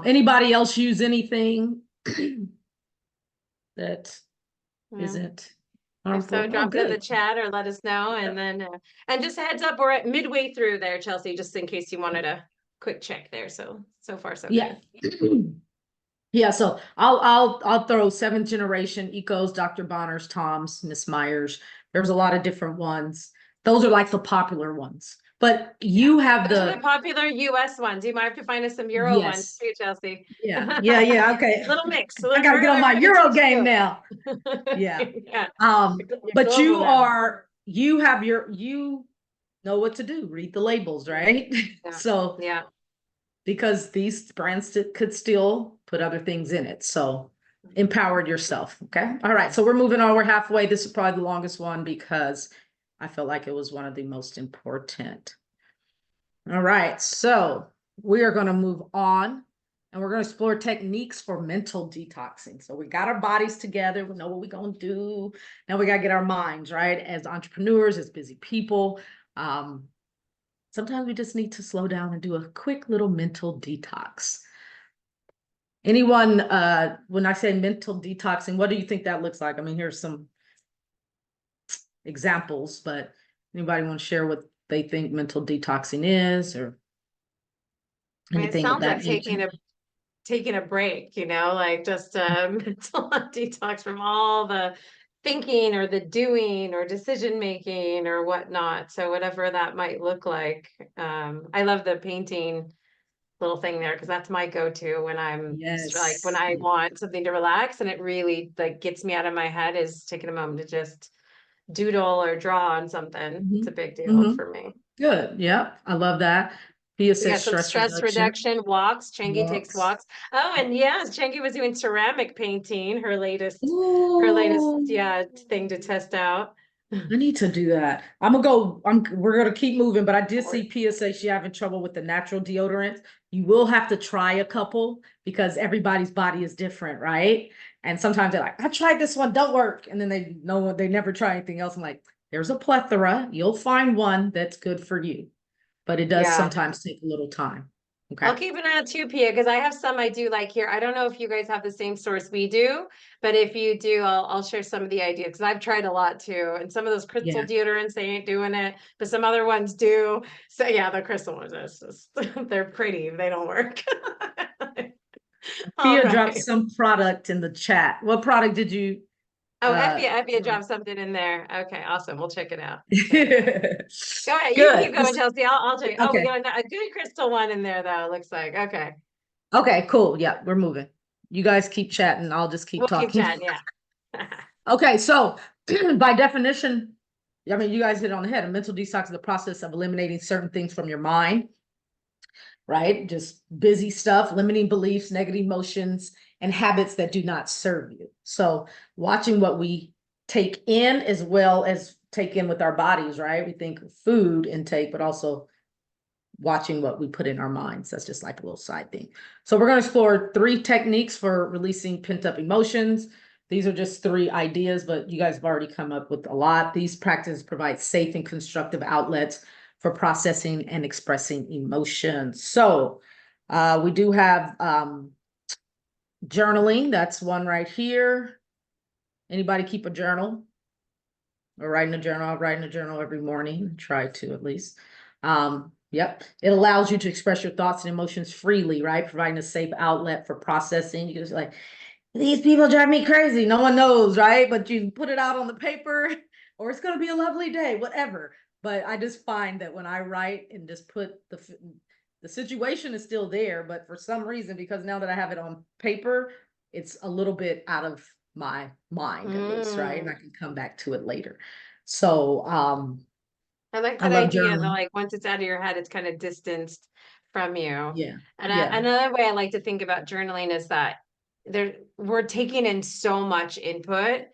Speaker 1: Anybody else use anything that
Speaker 2: Yeah.
Speaker 1: isn't
Speaker 2: If
Speaker 1: harmful?
Speaker 2: so, drop it in the
Speaker 1: Good.
Speaker 2: chat or let us know. And then, and just a heads up, we're at midway through there, Chelsea, just in case you wanted a quick check there. So far, so
Speaker 1: Yeah.
Speaker 2: good.
Speaker 1: Yeah, so I'll throw seventh generation Ecos, Dr. Bonner's, Tom's, Miss Myers. There's a lot of different ones. Those are like the popular ones. But you have
Speaker 2: Those are the
Speaker 1: the
Speaker 2: popular US ones. You might have to find us some Euro ones
Speaker 1: yes.
Speaker 2: too, Chelsea.
Speaker 1: Yeah. Okay.
Speaker 2: Little mix.
Speaker 1: I gotta get on my Euro game now. Yeah.
Speaker 2: Yeah.
Speaker 1: But you
Speaker 2: Global
Speaker 1: you know what to do. Read the labels, right?
Speaker 2: Yeah.
Speaker 1: So
Speaker 2: Yeah.
Speaker 1: because these brands could still put other things in it. So empowered yourself. Okay. All right. So we're moving on. We're halfway. This is probably the longest one because I felt like it was one of the most important. All right. So we are going to move on and we're going to explore techniques for mental detoxing. So we got our bodies together. We know what we're going to do. Now we got to get our minds right as entrepreneurs, as busy people. Sometimes we just need to slow down and do a quick little mental detox. Anyone, when I say mental detoxing, what do you think that looks like? I mean, here's some examples, but anybody want to share what they think mental detoxing is or
Speaker 2: I mean, it
Speaker 1: anything of
Speaker 2: sounds
Speaker 1: that
Speaker 2: like
Speaker 1: nature?
Speaker 2: taking a break, like just a mental detox from all the thinking or the doing or decision making or whatnot. So whatever that might look like. I love the painting little thing there because that's my go-to when I'm like when
Speaker 1: Yes.
Speaker 2: I want something to relax and it really like gets me out of my head is taking a moment to just doodle or draw on something. It's a big deal for me.
Speaker 1: Good. Yeah. I love that. Pia
Speaker 2: We got
Speaker 1: says
Speaker 2: some
Speaker 1: stress
Speaker 2: stress
Speaker 1: reduction.
Speaker 2: reduction walks. Chengi takes
Speaker 1: Walks.
Speaker 2: walks. Oh, and yes, Chengi was doing ceramic painting, her latest
Speaker 1: Ooh.
Speaker 2: thing to test out.
Speaker 1: I need to do that. We're gonna keep moving, but I did see Pia say she having trouble with the natural deodorants. You will have to try a couple because everybody's body is different, right? And sometimes they're like, I tried this one, don't work. And then they never try anything else. I'm like, there's a plethora. You'll find one that's good for you. But it does
Speaker 2: Yeah.
Speaker 1: sometimes take a little time. Okay.
Speaker 2: I'll keep an eye out too, Pia, because I have some I do like here. I don't know if you guys have the same source we do, but if you do, I'll share some of the ideas because I've tried a lot too. And some of those crystal
Speaker 1: Yeah.
Speaker 2: deodorants, they ain't doing it, but some other ones do. So yeah, the crystal ones, they're pretty. They don't work. All
Speaker 1: Pia dropped
Speaker 2: right.
Speaker 1: some product in the chat. What product did you?
Speaker 2: Oh, Effie dropped something in there. Okay, awesome. We'll check it out. Go ahead. You
Speaker 1: Good.
Speaker 2: keep going, Chelsea. I'll check. Oh, we
Speaker 1: Okay.
Speaker 2: got a good crystal one in there, though. Looks like. Okay.
Speaker 1: Okay, cool. Yeah, we're moving. You guys keep chatting. I'll just keep
Speaker 2: We'll keep
Speaker 1: talking.
Speaker 2: chatting. Yeah.
Speaker 1: Okay, so by definition, I mean, you guys hit it on the head. A mental detox is the process of eliminating certain things from your mind, right? Just busy stuff, limiting beliefs, negative emotions, and habits that do not serve you. So watching what we take in as well as take in with our bodies, right? We think of food intake, but also watching what we put in our minds. That's just like a little side thing. So we're going to explore 3 techniques for releasing pent up emotions. These are just 3 ideas, but you guys have already come up with a lot. These practices provide safe and constructive outlets for processing and expressing emotions. So we do have journaling. That's one right here. Anybody keep a journal or write in a journal? I'll write in a journal every morning, try to at least. Yep. It allows you to express your thoughts and emotions freely, right? Providing a safe outlet for processing. You just like, these people drive me crazy. No one knows, right? But you put it out on the paper or it's going to be a lovely day, whatever. But I just find that when I write and just put the situation is still there, but for some reason, because now that I have it on paper, it's a little bit out of my mind at least, right? And I can come back to it later. So,
Speaker 2: I like
Speaker 1: I
Speaker 2: that
Speaker 1: love
Speaker 2: idea that
Speaker 1: journaling.
Speaker 2: like once it's out of your head, it's kind of distanced from you.
Speaker 1: Yeah.
Speaker 2: And
Speaker 1: Yeah.
Speaker 2: another way I like to think about journaling is that we're taking in so much input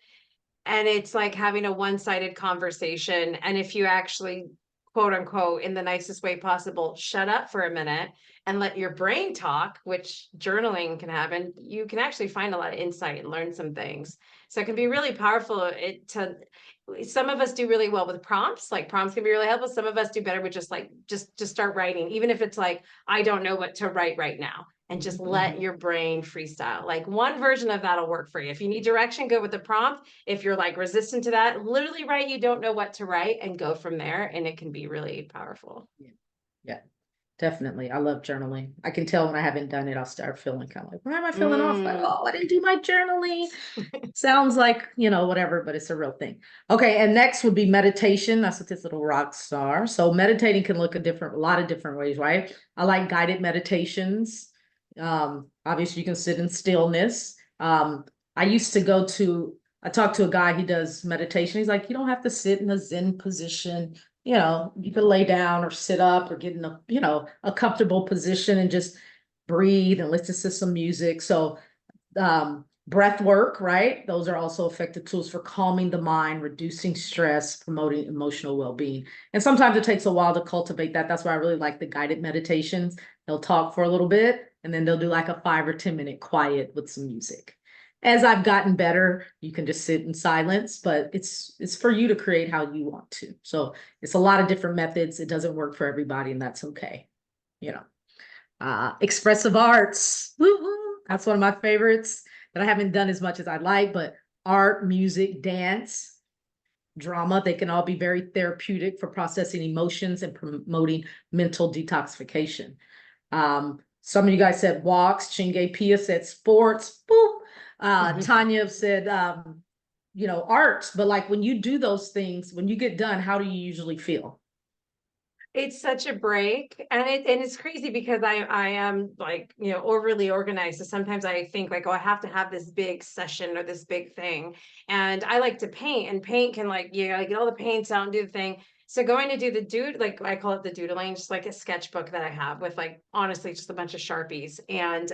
Speaker 2: and it's like having a one-sided conversation. And if you actually, quote unquote, in the nicest way possible, shut up for a minute and let your brain talk, which journaling can happen, you can actually find a lot of insight and learn some things. So it can be really powerful to some of us do really well with prompts. Like prompts can be really helpful. Some of us do better with just start writing, even if it's like, I don't know what to write right now. And just let your brain freestyle. Like one version of that'll work for you. If you need direction, go with the prompt. If you're like resistant to that, literally write, you don't know what to write and go from there. And it can be really powerful.
Speaker 1: Yeah, definitely. I love journaling. I can tell when I haven't done it, I'll start feeling kind of like, why am I feeling off? Like, oh, I didn't do my journaling. Sounds like, whatever, but it's a real thing. Okay, and next would be meditation. That's what this little rock star. So meditating can look a lot of different ways, right? I like guided meditations. Obviously you can sit in stillness. I talked to a guy, he does meditation. He's like, you don't have to sit in a Zen position. You can lay down or sit up or get in a comfortable position and just breathe and listen to some music. So breath work, right? Those are also effective tools for calming the mind, reducing stress, promoting emotional well-being. And sometimes it takes a while to cultivate that. That's why I really like the guided meditations. They'll talk for a little bit and then they'll do like a 5 or 10 minute quiet with some music. As I've gotten better, you can just sit in silence, but it's for you to create how you want to. So it's a lot of different methods. It doesn't work for everybody, and that's okay. Expressive arts. Woo-hoo. That's one of my favorites that I haven't done as much as I'd like, but art, music, dance, drama, they can all be very therapeutic for processing emotions and promoting mental detoxification. Some of you guys said walks. Chinge Pia said sports. Boop. Tanya said, arts. But like when you do those things, when you get done, how do you usually feel?
Speaker 2: It's such a break, and it's crazy because I am like, overly organized. So sometimes I think like, oh, I have to have this big session or this big thing. And I like to paint, and paint can like, get all the paints out and do the thing. So going to do like I call it the doodling, just like a sketchbook that I have with like honestly just a bunch of Sharpies. And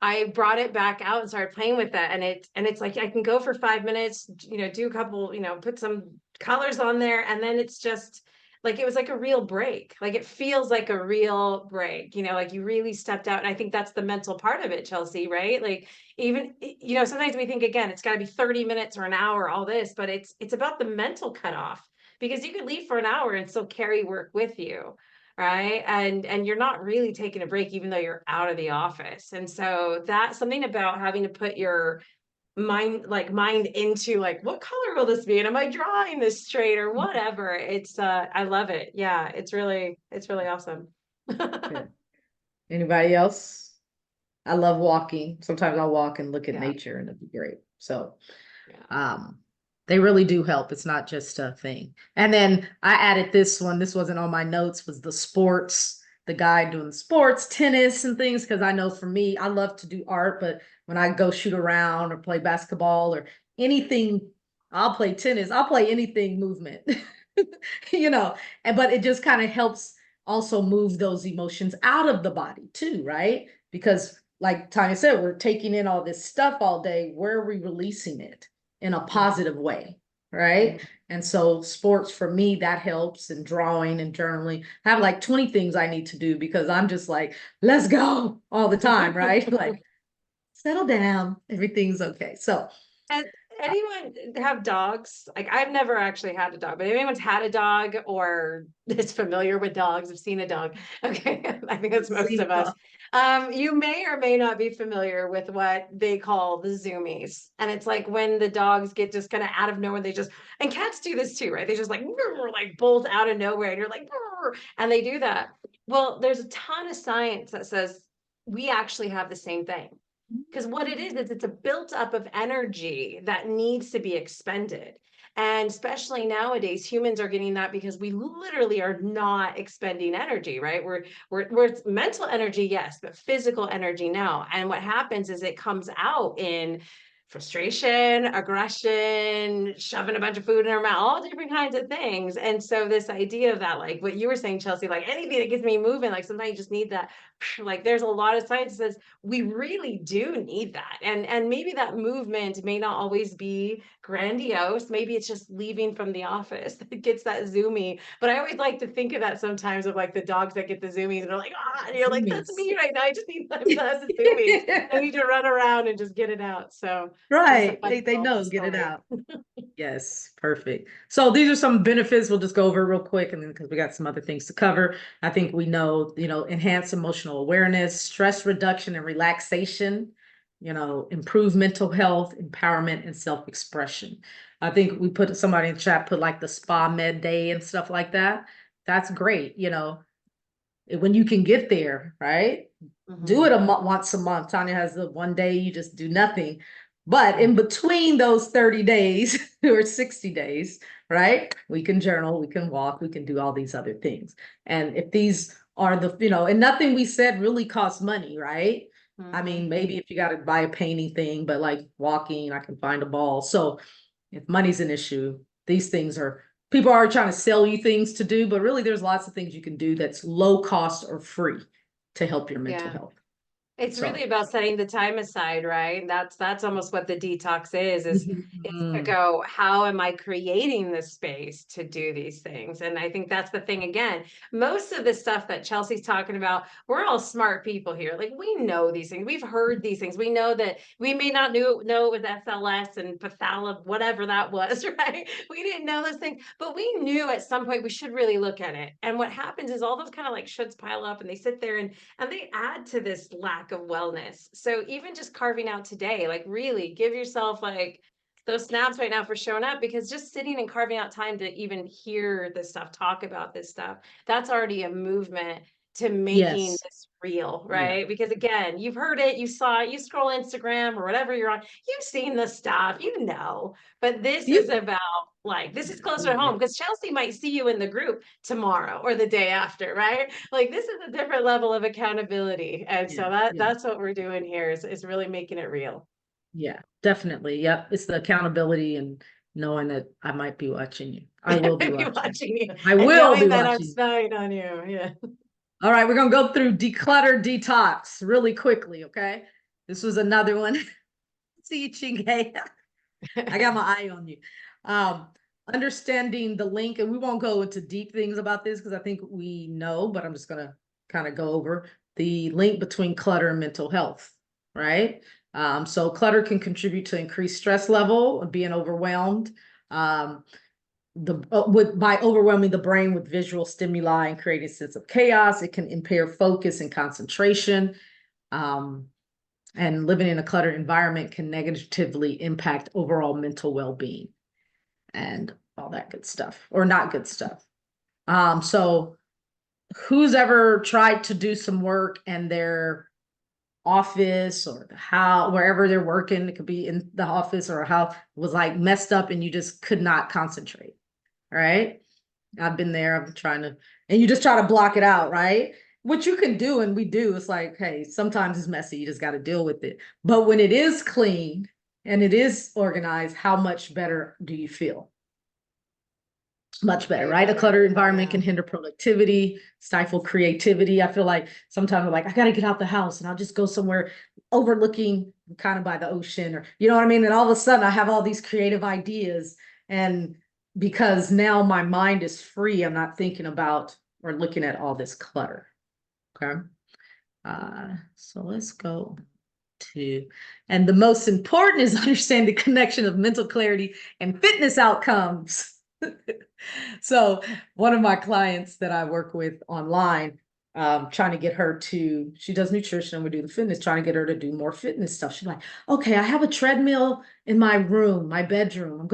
Speaker 2: I brought it back out and started playing with that. And it's like I can go for 5 minutes, do a couple, put some colors on there, and then it's just like it was like a real break. Like it feels like a real break, like you really stepped out. And I think that's the mental part of it, Chelsea, right? Like even, sometimes we think again, it's got to be 30 minutes or an hour, all this, but it's about the mental cutoff, because you could leave for an hour and still carry work with you. Right. And you're not really taking a break, even though you're out of the office. And so that's something about having to put your mind into like, what color will this be, and am I drawing this straight or whatever. It's I love it. Yeah, it's really awesome.
Speaker 1: Good. Anybody else? I love walking. Sometimes I'll walk and look at
Speaker 2: Yeah.
Speaker 1: nature and it'd be great. So They really do help. It's not just a thing. And then I added this one. This wasn't on my notes, was the sports, the guy doing sports, tennis and things. Cause I know for me, I love to do art, but when I go shoot around or play basketball or anything, I'll play tennis, I'll play anything movement, but it just kind of helps also move those emotions out of the body too, right? Because like Tanya said, we're taking in all this stuff all day. Where are we releasing it in a positive way? Right. And so sports for me, that helps, and drawing and journaling. I have like 20 things I need to do because I'm just like, let's go all the time. Right. Like, settle down. Everything's okay. So
Speaker 2: And anyone have dogs? Like I've never actually had a dog, but if anyone's had a dog or is familiar with dogs, have seen a dog. Okay, I think that's most of us. You may or may not be familiar with what they call the zoomies. And it's like when the dogs get just kind of out of nowhere, and cats do this too, right? They just like bolt out of nowhere and you're like, and they do that. Well, there's a ton of science that says we actually have the same thing. Because what it is it's a built up of energy that needs to be expended. And especially nowadays, humans are getting that because we literally are not expending energy, right? We're mental energy, yes, but physical energy, no. And what happens is it comes out in frustration, aggression, shoving a bunch of food in our mouth, all different kinds of things. And so this idea of that, like what you were saying, Chelsea, like anything that gets me moving, like sometimes you just need that. Like there's a lot of science that says we really do need that. And maybe that movement may not always be grandiose. Maybe it's just leaving from the office that gets that zoomy. But I always like to think of that sometimes of like the dogs that get the zoomies and are like, and you're like, that's me right now. I just need them to have the zoomies. I need to run around and just get it out. So
Speaker 1: right. They know, get it out. Yes, perfect. So these are some benefits. We'll just go over real quick, and then because we got some other things to cover. I think we know, enhance emotional awareness, stress reduction and relaxation, improve mental health, empowerment, and self-expression. I think we put somebody in the chat, put like the spa med day and stuff like that. That's great. When you can get there, right? Do it once a month. Tanya has the one day you just do nothing. But in between those 30 days or 60 days, right? We can journal, we can walk, we can do all these other things. And if these are and nothing we said really costs money, right? I mean, maybe if you got to buy a painting thing, but like walking, I can find a ball. So if money's an issue, these things people are trying to sell you things to do, but really there's lots of things you can do that's low cost or free to help your mental health.
Speaker 2: It's really about setting the time aside, right? That's almost what the detox is to go, how am I creating the space to do these things? And I think that's the thing again. Most of the stuff that Chelsea's talking about, we're all smart people here. Like we know these things. We've heard these things. We know that we may not know it was SLS and Pathala, whatever that was, right? We didn't know those things, but we knew at some point we should really look at it. And what happens is all those kind of like shoulds pile up and they sit there and they add to this lack of wellness. So even just carving out today, like really give yourself like those snaps right now for showing up, because just sitting and carving out time to even hear this stuff, talk about this stuff, that's already a movement to making this real, right? Because again, you've heard it, you saw it, you scroll Instagram or whatever you're on, you've seen the stuff, but this is about like, this is closer to home because Chelsea might see you in the group tomorrow or the day after, right? Like this is a different level of accountability. And so that's what we're doing here is really making it real.
Speaker 1: Yeah, definitely. Yep. It's the accountability and knowing that I might be watching you. I will be watching
Speaker 2: you.
Speaker 1: I will be
Speaker 2: that
Speaker 1: watching.
Speaker 2: I'm spying on you. Yeah.
Speaker 1: All right, we're gonna go through declutter detox really quickly. Okay. This was another one. See you, Chingue. I got my eye on you. Understanding the link, and we won't go into deep things about this because I think we know, but I'm just gonna kind of go over the link between clutter and mental health, right? So clutter can contribute to increased stress level and being overwhelmed. By overwhelming the brain with visual stimuli and creating a sense of chaos, it can impair focus and concentration. And living in a cluttered environment can negatively impact overall mental well-being and all that good stuff, or not good stuff. So who's ever tried to do some work and their office or the house, wherever they're working. It could be in the office or a house was like messed up and you just could not concentrate. Right. I've been there. I'm trying to, and you just try to block it out, right? What you can do, and we do, it's like, hey, sometimes it's messy. You just got to deal with it. But when it is clean and it is organized, how much better do you feel? Much better, right? A cluttered environment can hinder productivity, stifle creativity. I feel like sometimes I'm like, I got to get out the house and I'll just go somewhere overlooking kind of by the ocean or, you know what I mean? And all of a sudden I have all these creative ideas. And because now my mind is free, I'm not thinking about or looking at all this clutter. Okay. So let's go to, and the most important is understand the connection of mental clarity and fitness outcomes. So one of my clients that I work with online, trying to get her to, she does nutrition and we do the fitness, trying to get her to do more fitness stuff. She's like, okay, I have a treadmill in my room, my bedroom.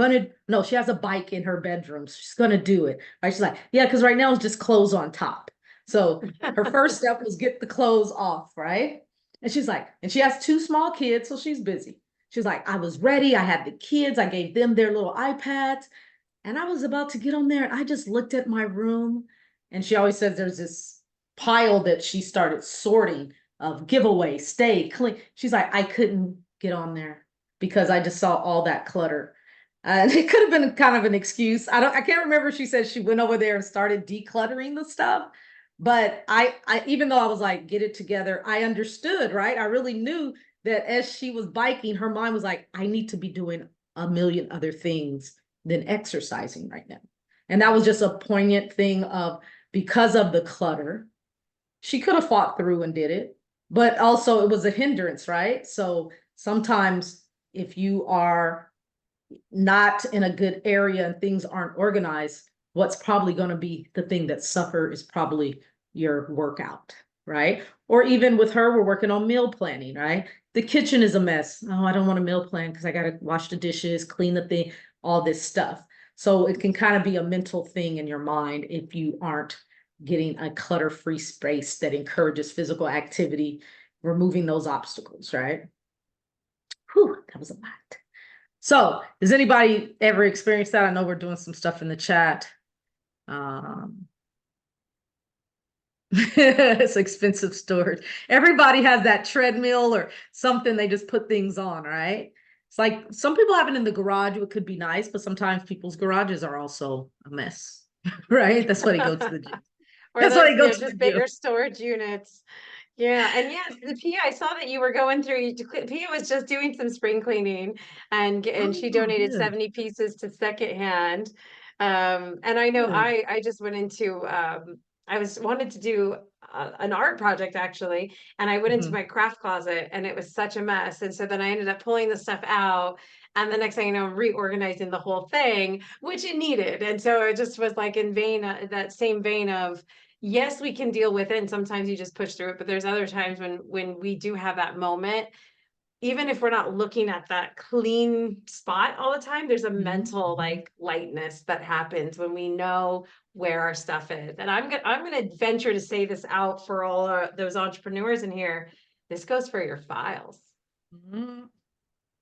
Speaker 1: No, she has a bike in her bedroom. So she's going to do it. Right. She's like, yeah, because right now it's just clothes on top. So her first step was get the clothes off. Right. And she's like, and she has 2 small kids. So she's busy. She's like, I was ready. I had the kids. I gave them their little iPads. And I was about to get on there and I just looked at my room and she always says there's this pile that she started sorting of giveaway, stay clean. She's like, I couldn't get on there because I just saw all that clutter. And it could have been kind of an excuse. I can't remember if she said she went over there and started decluttering the stuff. But I even though I was like, get it together, I understood, right? I really knew that as she was biking, her mind was like, I need to be doing a million other things than exercising right now. And that was just a poignant thing of because of the clutter, she could have fought through and did it, but also it was a hindrance, right? So sometimes if you are not in a good area and things aren't organized, what's probably going to be the thing that suffer is probably your workout, right? Or even with her, we're working on meal planning, right? The kitchen is a mess. Oh, I don't want a meal plan because I got to wash the dishes, clean the thing, all this stuff. So it can kind of be a mental thing in your mind if you aren't getting a clutter-free space that encourages physical activity, removing those obstacles, right? Whew, that was a lot. So does anybody ever experience that? I know we're doing some stuff in the chat. It's expensive storage. Everybody has that treadmill or something they just put things on, right? It's like some people have it in the garage, it could be nice, but sometimes people's garages are also a mess, right? That's why they go to the gym.
Speaker 2: Or
Speaker 1: That's
Speaker 2: those,
Speaker 1: why they go to
Speaker 2: just
Speaker 1: the
Speaker 2: bigger
Speaker 1: gym.
Speaker 2: storage units. Yeah, and yes, the Pia, I saw that you were going through. Pia was just doing some spring cleaning, and she
Speaker 1: Oh,
Speaker 2: donated
Speaker 1: good,
Speaker 2: 70 pieces to Secondhand. And I know
Speaker 1: good.
Speaker 2: I just went into I was wanted to do an art project actually, and I went into
Speaker 1: Mhm.
Speaker 2: my craft closet, and it was such a mess. And so then I ended up pulling the stuff out, and the next thing you know, reorganizing the whole thing, which it needed. And so it just was like in vein that same vein of yes, we can deal with it, and sometimes you just push through it, but there's other times when we do have that moment, even if we're not looking at that clean spot all the time, there's a mental
Speaker 1: Mhm.
Speaker 2: like lightness that happens when we know where our stuff is. And I'm gonna venture to say this out for all those entrepreneurs in here. This goes for your files.
Speaker 1: Mhm.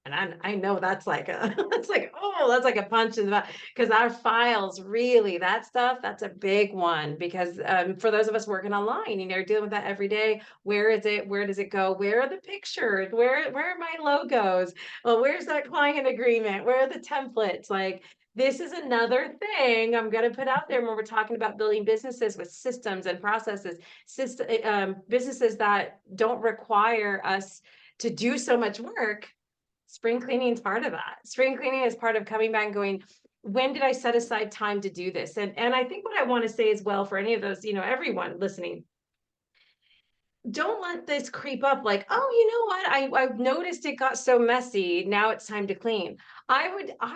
Speaker 2: And I know that's like a that's like, oh, that's like a punch in the butt because our files really, that stuff, that's a big one because for those of us working online, dealing with that every day. Where is it? Where does it go? Where are the pictures? Where are my logos? Well, where's that client agreement? Where are the templates? Like this is another thing I'm going to put out there when we're talking about building businesses with systems and processes, businesses that don't require us to do so much work. Spring cleaning is part of that. Spring cleaning is part of coming back and going, when did I set aside time to do this? And I think what I want to say as well for any of those, everyone listening, don't let this creep up like, oh, you know what? I've noticed it got so messy. Now it's time to clean. I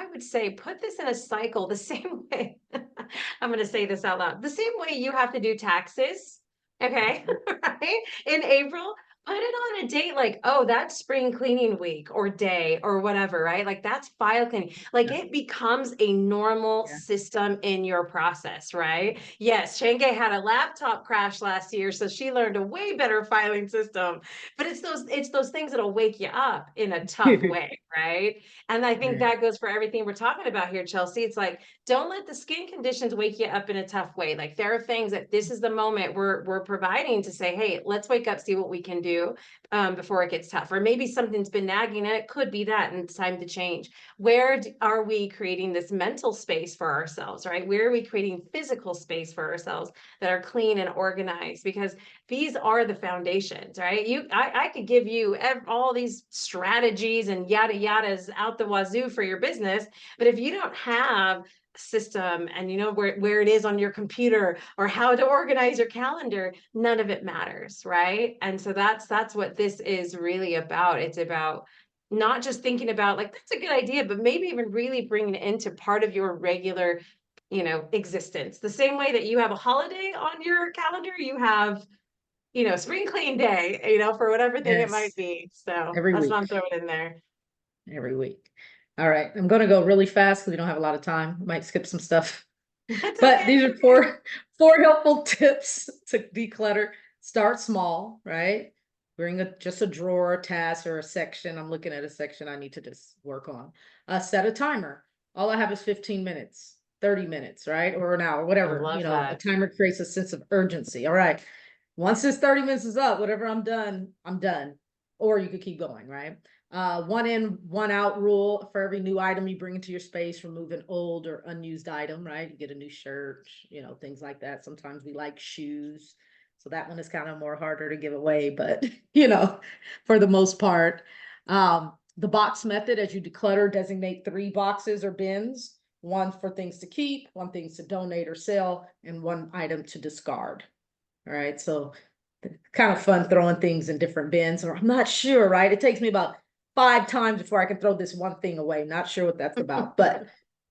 Speaker 2: would say put this in a cycle the same way. I'm going to say this out loud. The same way you have to do taxes. Okay. Right. In April, put it on a date like, oh, that's spring cleaning week or day or whatever, right? Like that's file cleaning. Like
Speaker 1: Yeah.
Speaker 2: it becomes a normal
Speaker 1: Yeah.
Speaker 2: system in your process, right? Yes, Shenge had a laptop crash last year, so she learned a way better filing system. But it's those things that'll wake you up in a tough way, right? And I think
Speaker 1: Right.
Speaker 2: that goes for everything we're talking about here, Chelsea. It's like, don't let the skin conditions wake you up in a tough way. Like there are things that this is the moment we're providing to say, hey, let's wake up, see what we can do before it gets tough. Or maybe something's been nagging and it could be that and it's time to change. Where are we creating this mental space for ourselves, right? Where are we creating physical space for ourselves that are clean and organized? Because these are the foundations, right? I could give you all these strategies and yada yadas out the wazoo for your business, but if you don't have system and you know where it is on your computer or how to organize your calendar, none of it matters, right? And so that's what this is really about. It's about not just thinking about like that's a good idea, but maybe even really bringing it into part of your regular, existence. The same way that you have a holiday on your calendar, you have, spring clean day, for whatever thing it might
Speaker 1: Yes.
Speaker 2: be. So
Speaker 1: Every
Speaker 2: that's what
Speaker 1: week.
Speaker 2: I'm throwing in there.
Speaker 1: Every week. All right. I'm going to go really fast because we don't have a lot of time. Might skip some stuff.
Speaker 2: That's
Speaker 1: But
Speaker 2: okay.
Speaker 1: these are four helpful tips to declutter. Start small, right? Bring just a drawer, a task, or a section. I'm looking at a section I need to just work on. Set a timer. All I have is 15 minutes, 30 minutes, right? Or an hour,
Speaker 2: I
Speaker 1: whatever.
Speaker 2: love
Speaker 1: A
Speaker 2: that.
Speaker 1: timer creates a sense of urgency. All right. Once this 30 minutes is up, whatever I'm done, I'm done. Or you could keep going, right? One in, one out rule for every new item you bring into your space, remove an old or unused item, right? You get a new shirt, things like that. Sometimes we like shoes. So that one is kind of more harder to give away, but for the most part. The box method, as you declutter, designate 3 boxes or bins, one for things to keep, one things to donate or sell, and one item to discard. All right. So kind of fun throwing things in different bins, or I'm not sure, right? It takes me about 5 times before I can throw this one thing away. Not sure what that's about, but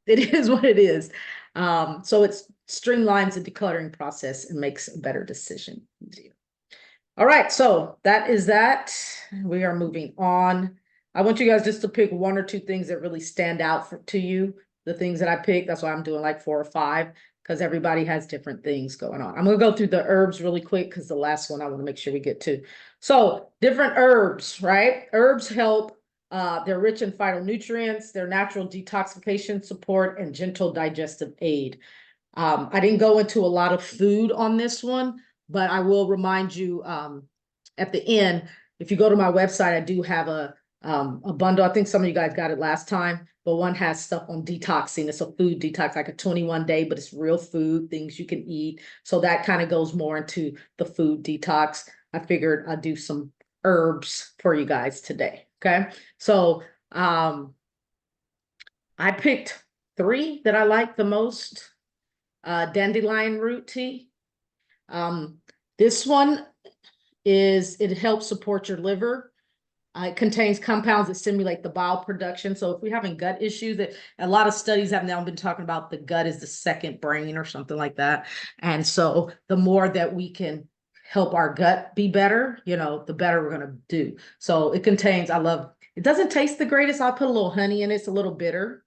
Speaker 1: it is what it is. So it streamlines the decluttering process and makes a better decision easier. All right, so that is that. We are moving on. I want you guys just to pick 1 or 2 things that really stand out to you. The things that I picked, that's why I'm doing like 4 or 5, because everybody has different things going on. I'm going to go through the herbs really quick because the last one I want to make sure we get to. So different herbs, right? Herbs help. They're rich in phytonutrients, they're natural detoxification support, and gentle digestive aid. I didn't go into a lot of food on this one, but I will remind you at the end, if you go to my website, I do have a bundle. I think some of you guys got it last time, but one has stuff on detoxing. It's a food detox, like a 21-day, but it's real food, things you can eat. So that kind of goes more into the food detox. I figured I'd do some herbs for you guys today. Okay. So I picked 3 that I like the most. Dandelion root tea. This one it helps support your liver. It contains compounds that stimulate the bile production. So if we're having gut issues, that a lot of studies have now been talking about the gut is the second brain or something like that. And so the more that we can help our gut be better, the better we're going to do. So it contains, it doesn't taste the greatest. I'll put a little honey in it. It's a little bitter.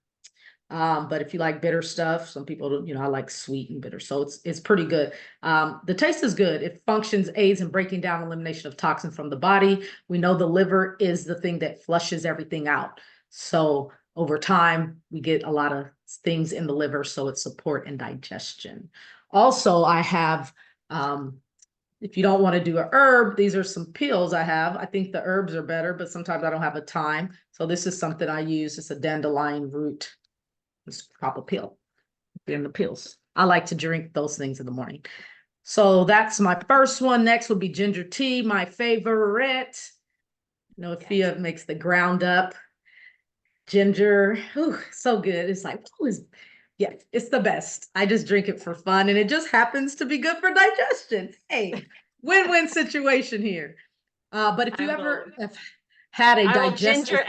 Speaker 1: But if you like bitter stuff, some people, I like sweet and bitter. So it's pretty good. The taste is good. It functions, aids in breaking down elimination of toxin from the body. We know the liver is the thing that flushes everything out. So over time, we get a lot of things in the liver. So it's support and digestion. Also, I have, if you don't want to do a herb, these are some pills I have. I think the herbs are better, but sometimes I don't have a time. So this is something I use. It's a dandelion root. It's a proper pill. In the pills. I like to drink those things in the morning. So that's my first one. Next would be ginger tea, my favorite. Fia makes the ground up ginger. Ooh, so good. It's like, it's the best. I just drink it for fun, and it just happens to be good for digestion. Hey, win-win situation here. But if you ever have had a
Speaker 2: I will
Speaker 1: digestive
Speaker 2: ginger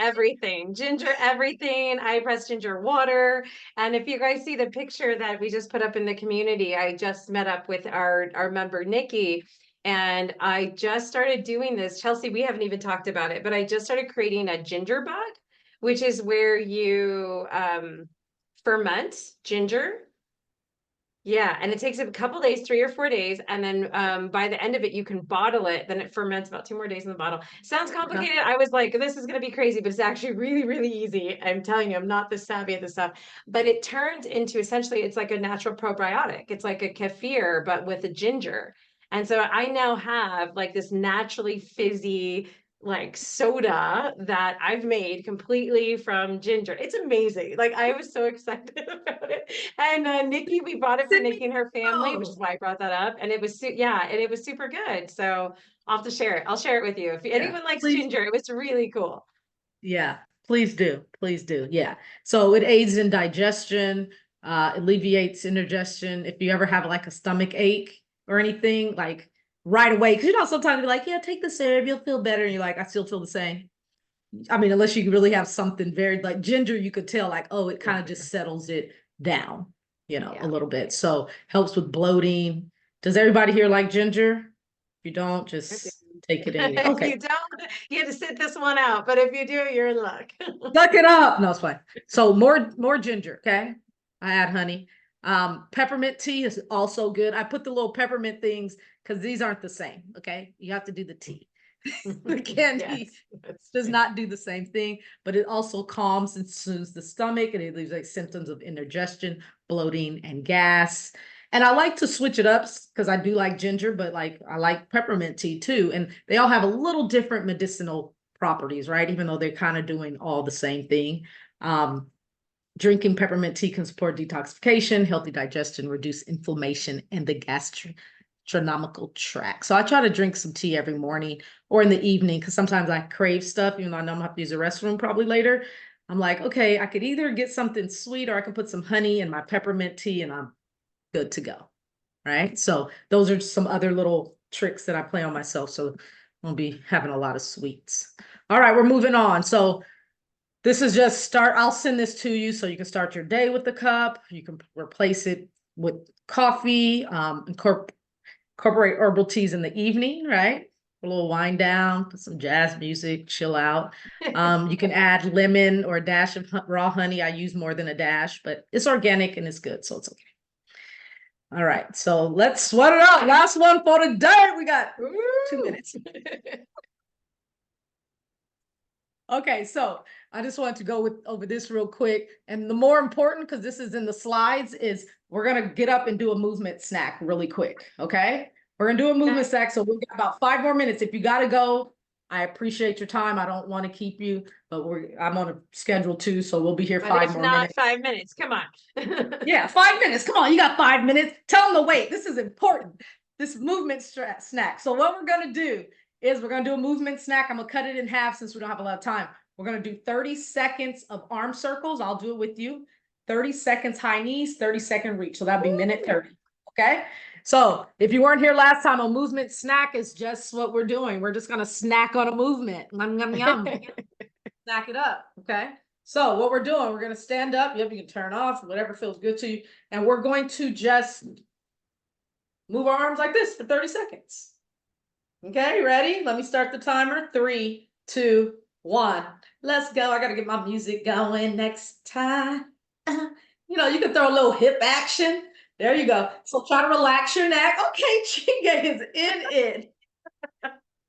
Speaker 2: everything. I press ginger water. And if you guys see the picture that we just put up in the community, I just met up with our member, Nikki, And I just started doing this. Chelsea, we haven't even talked about it, but I just started creating a ginger bug, which is where you ferment ginger. Yeah, and it takes a couple days, 3 or 4 days, and then by the end of it, you can bottle it. Then it ferments about 2 more days in the bottle. Sounds complicated. I was like, this is gonna be crazy, but it's actually really, really easy. I'm telling you, I'm not this savvy at this stuff. But it turns into essentially, it's like a natural probiotic. It's like a kefir, but with a ginger. And so I now have like this naturally fizzy like soda that I've made completely from ginger. It's amazing. Like I was so excited about it. And Nikki, we bought it for
Speaker 1: Send me
Speaker 2: Nikki and her family, which is
Speaker 1: those.
Speaker 2: why I brought that up. And it was yeah, and it was super good. So I'll have to share it. I'll share it with you. If
Speaker 1: Yeah,
Speaker 2: anyone likes
Speaker 1: please.
Speaker 2: ginger, it was really cool.
Speaker 1: Yeah, please do. Please do. Yeah. So it aids in digestion, alleviates indigestion. If you ever have like a stomach ache or anything, like right away, because sometimes you're like, yeah, take the syrup, you'll feel better. And you're like, I still feel the same. I mean, unless you really have something very like ginger, you could tell like, oh, it kind of just settles it down,
Speaker 2: Yeah.
Speaker 1: a little bit. So helps with bloating. Does everybody here like ginger? If you don't, just take it anyway.
Speaker 2: If
Speaker 1: Okay.
Speaker 2: you don't, you had to sit this one out. But if you do, you're in luck.
Speaker 1: Suck it up. No, it's fine. So more ginger, okay? I add honey. Peppermint tea is also good. I put the little peppermint things because these aren't the same, okay? You have to do the tea. The candy does not do the same thing, but it also calms and soothes the stomach, and it leaves like symptoms of indigestion, bloating, and gas. And I like to switch it up because I do like ginger, but like I like peppermint tea too. And they all have a little different medicinal properties, right? Even though they're kind of doing all the same thing. Drinking peppermint tea can support detoxification, healthy digestion, reduce inflammation, and the gastronomical tract. So I try to drink some tea every morning or in the evening because sometimes I crave stuff, even though I know I'm gonna have to use the restroom probably later. I'm like, okay, I could either get something sweet or I can put some honey in my peppermint tea and I'm good to go. Right. So those are some other little tricks that I play on myself. So I'll be having a lot of sweets. All right, we're moving on. So this is just start. I'll send this to you so you can start your day with the cup. You can replace it with coffee, incorporate herbal teas in the evening, right? A little wind down, put some jazz music, chill out. You can add lemon or a dash of raw honey. I use more than a dash, but it's organic and it's good, so it's okay. All right, so let's sweat it out. Last one for the day. We got 2 minutes. Okay, so I just wanted to go over this real quick. And the more important, because this is in the slides, is we're gonna get up and do a movement snack really quick. Okay, we're gonna do a movement snack. So we've got about 5 more minutes. If you gotta go, I appreciate your time. I don't want to keep you, but I'm on a schedule too, so we'll be here
Speaker 2: But
Speaker 1: 5
Speaker 2: if
Speaker 1: more
Speaker 2: not
Speaker 1: minutes.
Speaker 2: 5 minutes, come on.
Speaker 1: Yeah, 5 minutes. Come on, you got 5 minutes. Tell them to wait. This is important. This movement snack. So what we're gonna do is we're gonna do a movement snack. I'm gonna cut it in half since we don't have a lot of time. We're gonna do 30 seconds of arm circles. I'll do it with you. 30 seconds high knees, 30-second reach. So that'd be minute 30. Okay. So if you weren't here last time, a movement snack is just what we're doing. We're just gonna snack on a movement. Yum, yum, yum. Snack it up. Okay. So what we're doing, we're gonna stand up. Yep, you can turn off, whatever feels good to you. And we're going to just move our arms like this for 30 seconds. Okay, ready? Let me start the timer. 3, 2, 1. Let's go. I gotta get my music going next time. You can throw a little hip action. There you go. So try to relax your neck. Okay, Chinga is in it.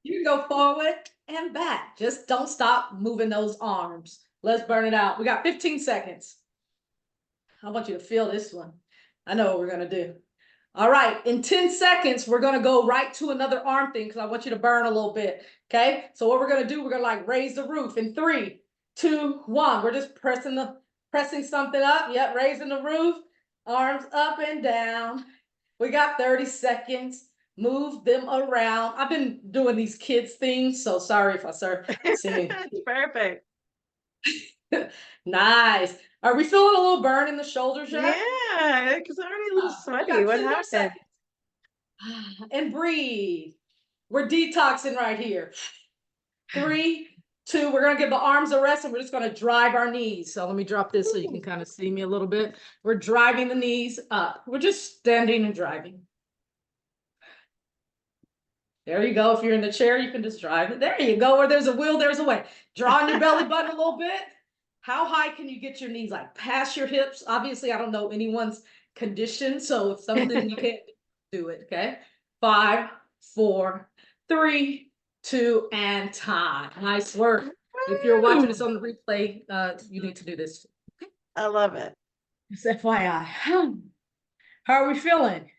Speaker 1: You can go forward and back. Just don't stop moving those arms. Let's burn it out. We got 15 seconds. I want you to feel this one. I know what we're gonna do. All right, in 10 seconds, we're gonna go right to another arm thing because I want you to burn a little bit. Okay, so what we're gonna do, we're gonna like raise the roof in 3, 2, 1. We're just pressing something up. Yep, raising the roof, arms up and down. We got 30 seconds. Move them around. I've been doing these kids things, so sorry if I start singing.
Speaker 2: Perfect.
Speaker 1: Nice. Are we feeling a little burn in the shoulders yet?
Speaker 2: Yeah, because I'm already a little
Speaker 1: We
Speaker 2: sweaty.
Speaker 1: got
Speaker 2: What
Speaker 1: 10 more
Speaker 2: happened?
Speaker 1: seconds. And breathe. We're detoxing right here. 3, 2, we're gonna give the arms a rest and we're just gonna drive our knees. So let me drop this so you can kind of see me a little bit. We're driving the knees up. We're just standing and driving. There you go. If you're in the chair, you can just drive it. There you go. Where there's a will, there's a way. Draw on your belly button a little bit. How high can you get your knees? Like past your hips? Obviously, I don't know anyone's condition, so it's something you can't do it. Okay. 5, 4, 3, 2, and time. Nice work. If you're watching this on the replay, you need to do this.
Speaker 2: I love it.
Speaker 1: Just FYI. How are we feeling?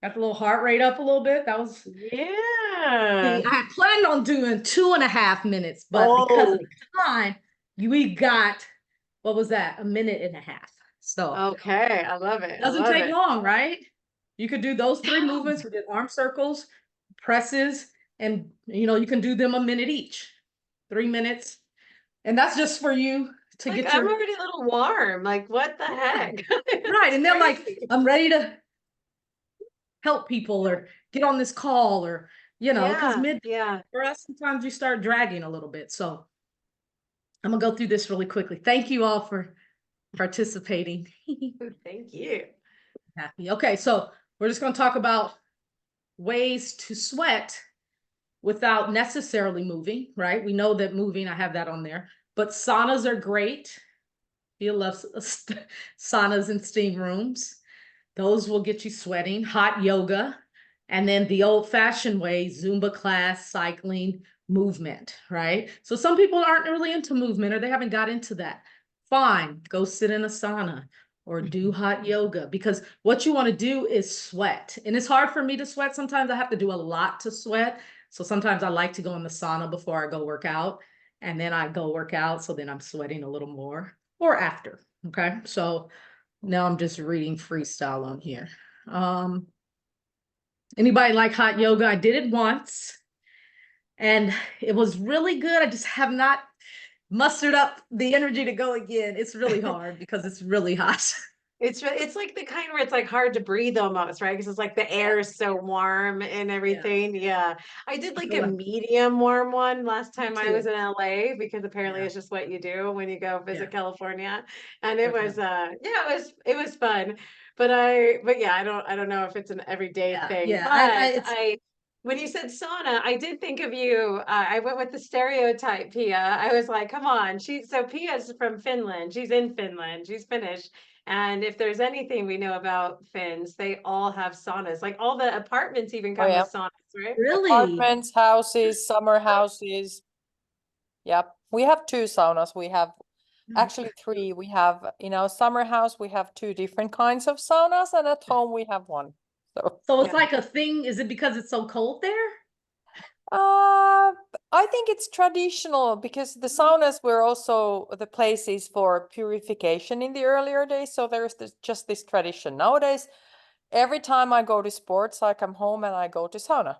Speaker 1: Got the little heart rate up a little bit. That was
Speaker 2: Yeah.
Speaker 1: I had planned on doing 2.5 minutes, but because of time, we got what was that? 1.5 minutes. So
Speaker 2: Okay, I love it.
Speaker 1: it doesn't take long, right? You could do those 3 movements. We did arm circles, presses, and you can do them a minute each. 3 minutes. And that's just for you to
Speaker 2: Like,
Speaker 1: get
Speaker 2: I'm
Speaker 1: your
Speaker 2: already a little warm. Like, what the heck?
Speaker 1: right. And they're like,
Speaker 2: Crazy.
Speaker 1: I'm ready to help people or get on this call or because
Speaker 2: Yeah.
Speaker 1: for us sometimes you start dragging a little bit. So I'm gonna go through this really quickly. Thank you all for participating.
Speaker 2: Thank you.
Speaker 1: Happy. Okay, so we're just gonna talk about ways to sweat without necessarily moving, right? We know that moving, I have that on there, but saunas are great. You love saunas and steam rooms. Those will get you sweating. Hot yoga. And then the old-fashioned way, Zumba class, cycling, movement, right? So some people aren't really into movement or they haven't got into that. Fine, go sit in a sauna or do hot yoga because what you want to do is sweat. And it's hard for me to sweat. Sometimes I have to do a lot to sweat. So sometimes I like to go in the sauna before I go work out. And then I go work out. So then I'm sweating a little more or after. Okay. So now I'm just reading freestyle on here. Anybody like hot yoga? I did it once and it was really good. I just have not mustered up the energy to go again. It's really hard because it's really hot.
Speaker 2: It's like the kind where it's like hard to breathe almost, right? Because it's like the air is so warm and everything. Yeah. I did like a medium warm one last time I was in LA because apparently it's just what you do when you go visit California. And it was it was fun. But yeah, I don't know if it's an everyday thing.
Speaker 1: Yeah.
Speaker 2: But when you said sauna, I did think of you. I went with the stereotype, Pia. I was like, come on. So Pia's from Finland. She's in Finland. She's Finnish. And if there's anything we know about Finns, they all have saunas. Like all the apartments even come with saunas, right?
Speaker 1: Really?
Speaker 3: Apartments, houses, summer houses. Yep. We have 2 saunas. We have actually 3. We have in our summer house, we have 2 different kinds of saunas, and at home we have 1.
Speaker 1: So it's like a thing. Is it because it's so cold there?
Speaker 3: I think it's traditional because the saunas were also the places for purification in the earlier days. So there's just this tradition. Nowadays, every time I go to sports, I come home and I go to sauna.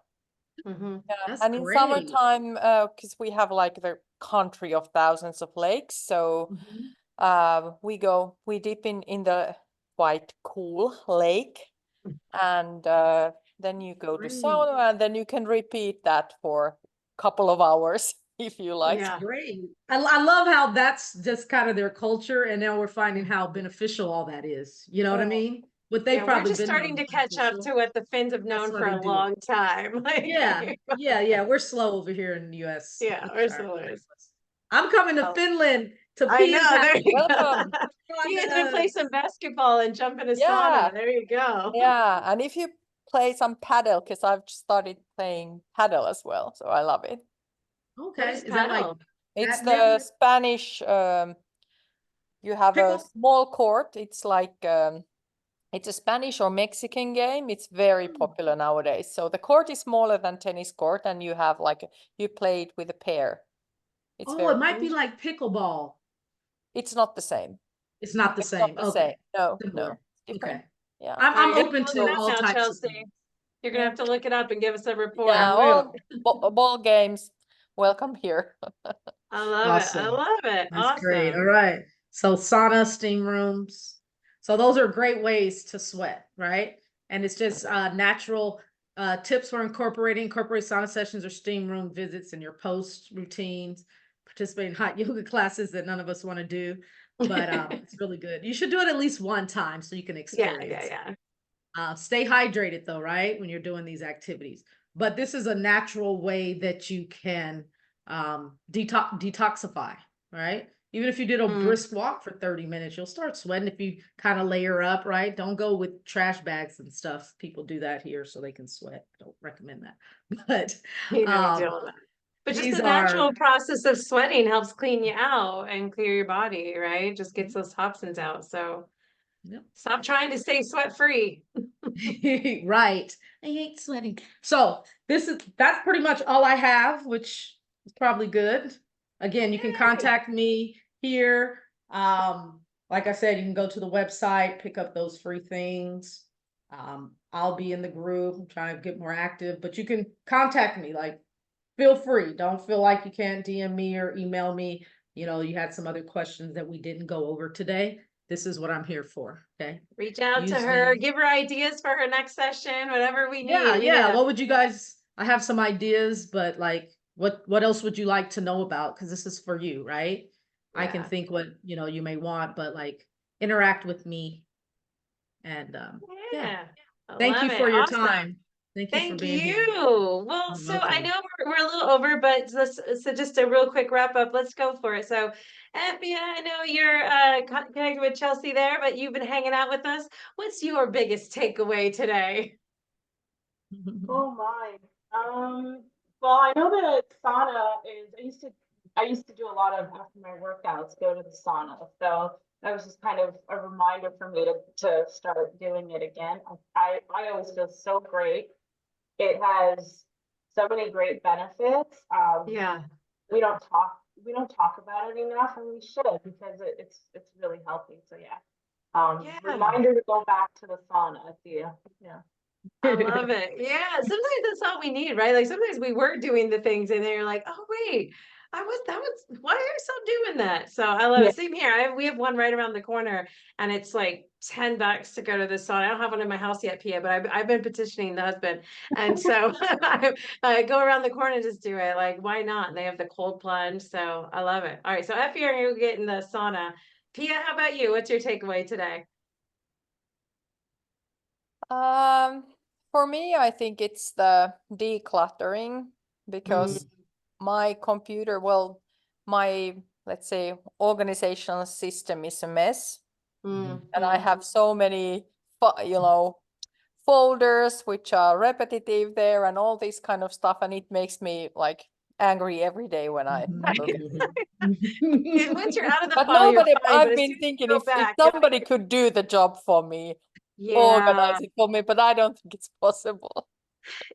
Speaker 1: That's
Speaker 3: And in
Speaker 1: great.
Speaker 3: summertime, because we have like the country of thousands of lakes, so we dip in the quite cool lake, and then you go to sauna, and then you can repeat that for a couple of hours if you like.
Speaker 1: That's great. I love how that's just kind of their culture, and now we're finding how beneficial all that is. You know what I mean? What they probably
Speaker 2: we're just
Speaker 1: been
Speaker 2: starting to catch up to what the Finns have known for a long time. Like,
Speaker 1: yeah. We're slow over here in the US.
Speaker 2: Yeah, we're slow.
Speaker 1: I'm coming to Finland to
Speaker 2: I know. There you
Speaker 3: Welcome.
Speaker 2: go. You guys can play some basketball and jump in a sauna. There you go.
Speaker 3: Yeah, and if you play some paddle, because I've started playing paddle as well, so I love it.
Speaker 1: Okay, is that like
Speaker 3: it's the Spanish? You have a small court. It's like it's a Spanish or Mexican game. It's very popular nowadays. So the court is smaller than tennis court, and you have you play it with a pair.
Speaker 1: It's it might be like pickleball.
Speaker 3: It's not the same.
Speaker 1: It's not the same.
Speaker 3: Okay. No.
Speaker 1: Okay.
Speaker 3: Yeah.
Speaker 1: I'm open to all types
Speaker 2: Chelsea.
Speaker 1: of things.
Speaker 2: You're gonna have to look it up and give us a report.
Speaker 3: Yeah, all ball games. Welcome here.
Speaker 2: I love it. I love it.
Speaker 1: That's great. All right. So sauna, steam rooms. So those are great ways to sweat, right? And it's just natural tips for incorporate sauna sessions or steam room visits in your post routines, participate in hot yoga classes that none of us want to do, but it's really good. You should do it at least one time so you can experience.
Speaker 2: Yeah.
Speaker 1: Stay hydrated though, right? When you're doing these activities. but this is a natural way that you can detoxify, right? Even if you did a brisk walk for 30 minutes, you'll start sweating if you kind of layer up, right? Don't go with trash bags and stuff. People do that here so they can sweat. Don't recommend that. But
Speaker 2: You know, deal with that. But just
Speaker 1: these
Speaker 2: the
Speaker 1: are
Speaker 2: natural process of sweating helps clean you out and clear your body, right? Just gets those toxins out. So
Speaker 1: Yep.
Speaker 2: stop trying to stay sweat free.
Speaker 1: right. I hate sweating. So that's pretty much all I have, which is probably good. Again, you can contact me here. Like I said, you can go to the website, pick up those free things. I'll be in the group. I'm trying to get more active, but you can contact me. Like, feel free. Don't feel like you can't DM me or email me. You know, you had some other questions that we didn't go over today. This is what I'm here for. Okay.
Speaker 2: Reach out to
Speaker 1: Use
Speaker 2: her,
Speaker 1: me.
Speaker 2: give her ideas for her next session, whatever we
Speaker 1: Yeah,
Speaker 2: need.
Speaker 1: yeah. What would you guys? I have some ideas, but like, what else would you like to know about? Because this is for you, right? I can
Speaker 2: Yeah.
Speaker 1: think what you may want, but like interact with me. And yeah,
Speaker 2: Yeah. I
Speaker 1: thank you
Speaker 2: love it.
Speaker 1: for your
Speaker 2: Awesome.
Speaker 1: time. Thank you for
Speaker 2: Thank
Speaker 1: being
Speaker 2: you.
Speaker 1: here.
Speaker 2: Well,
Speaker 1: You're
Speaker 2: so I
Speaker 1: welcome.
Speaker 2: know we're a little over, but so just a real quick wrap up. Let's go for it. So, Effie, I know you're connected with Chelsea there, but you've been hanging out with us. What's your biggest takeaway today?
Speaker 4: Oh my. Well, I know that sauna is, I used to do a lot of after my workouts, go to the sauna. So that was just kind of a reminder for me to start doing it again. I always feel so great. It has so many great benefits.
Speaker 2: Yeah.
Speaker 4: We don't talk, we don't talk about it enough, and we should, because it's really healthy. So yeah.
Speaker 2: Yeah.
Speaker 4: Reminder to go back to the sauna at the, yeah.
Speaker 2: I love it. Yeah, sometimes that's all we need, right? Like sometimes we were doing the things and they're like, oh wait, that was why are you still doing that? So I love
Speaker 4: Yeah.
Speaker 2: it. Same here. We have one right around the corner and it's like $10 to go to the sauna. I don't have one in my house yet, Pia, but I've been petitioning the husband. And so I go around the corner and just do it. Like, why not? And they have the cold plunge. So I love it. All right. So Effie, are you getting the sauna? Pia, how about you? What's your takeaway today?
Speaker 3: For me, I think it's the decluttering because my computer, well, my, let's say, organizational system is a mess. And I have so many, folders which are repetitive there and all this kind of stuff. And it makes me like angry every day when I look at it.
Speaker 2: Once you're out of the
Speaker 3: But
Speaker 2: file, you're
Speaker 3: nobody,
Speaker 2: fine.
Speaker 3: I've
Speaker 2: But as
Speaker 3: been
Speaker 2: soon as you
Speaker 3: thinking
Speaker 2: go
Speaker 3: if
Speaker 2: back, you're like,
Speaker 3: somebody could do the job for me,
Speaker 2: yeah.
Speaker 3: organize it for me, but I don't think it's possible.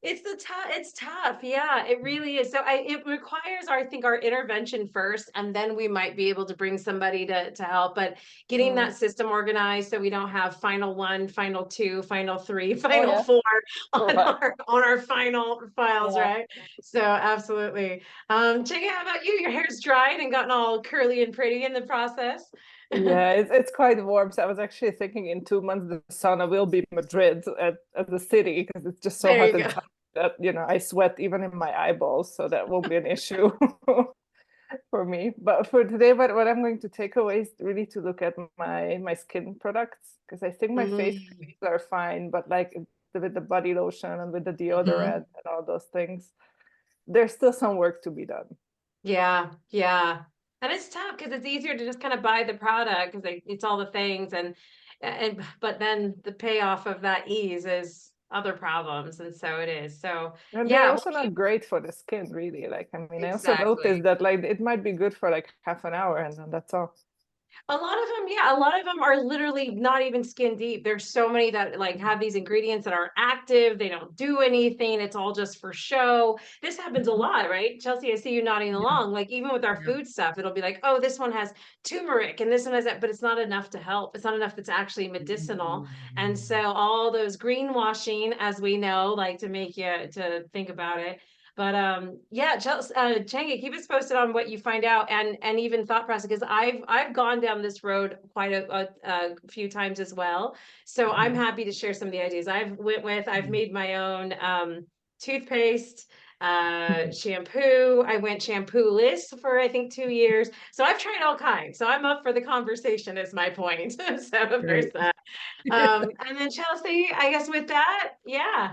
Speaker 2: It's tough. Yeah, it really is. So it requires I think our intervention first, and then we might be able to bring somebody to help. But getting that system organized so we don't have final one, final two, final three, final
Speaker 3: yeah.
Speaker 2: four on
Speaker 3: Right.
Speaker 2: our final files,
Speaker 3: Yeah.
Speaker 2: right? So absolutely. Chinga, how about you? Your hair's dried and gotten all curly and pretty in the process.
Speaker 5: Yeah, it's quite warm. So I was actually thinking in 2 months the sauna will be Madrid at the city because it's just so
Speaker 2: There
Speaker 5: hot
Speaker 2: you
Speaker 5: and
Speaker 2: go.
Speaker 5: that I sweat even in my eyeballs, so that won't be an issue for me. But for today, what I'm going to take away is really to look at my skin products, because I think my face creams are fine, but like with the body lotion and with the deodorant and all those things, there's still some work to be done.
Speaker 2: Yeah, yeah. And it's tough because it's easier to just kind of buy the product because it's all the things and but then the payoff of that ease is other problems. And so it is. So
Speaker 5: And they're
Speaker 2: yeah,
Speaker 5: also not great for the skin, really. Like, I mean, I also
Speaker 2: exactly.
Speaker 5: noticed that like it might be good for like half an hour and then that's all.
Speaker 2: A lot of them, yeah, a lot of them are literally not even skin deep. There's so many that like have these ingredients that are active. They don't do anything. It's all just for show. This happens a lot, right? Chelsea, I see you nodding along. Like even with our food stuff, it'll be like, oh, this one has turmeric and this one has that, but it's not enough to help. It's not enough that's actually medicinal. And so all those greenwashing, as we know, like to make you to think about it. But yeah, Chelsea, Changa, keep us posted on what you find out and even thought process because I've gone down this road quite a few times as well. So I'm happy to share some of the ideas I've made my own toothpaste, shampoo. I went shampoo-less for I think 2 years. So I've tried all kinds. So I'm up for the conversation is my point. So there's
Speaker 1: Great.
Speaker 2: that. And then Chelsea, I guess with that, yeah.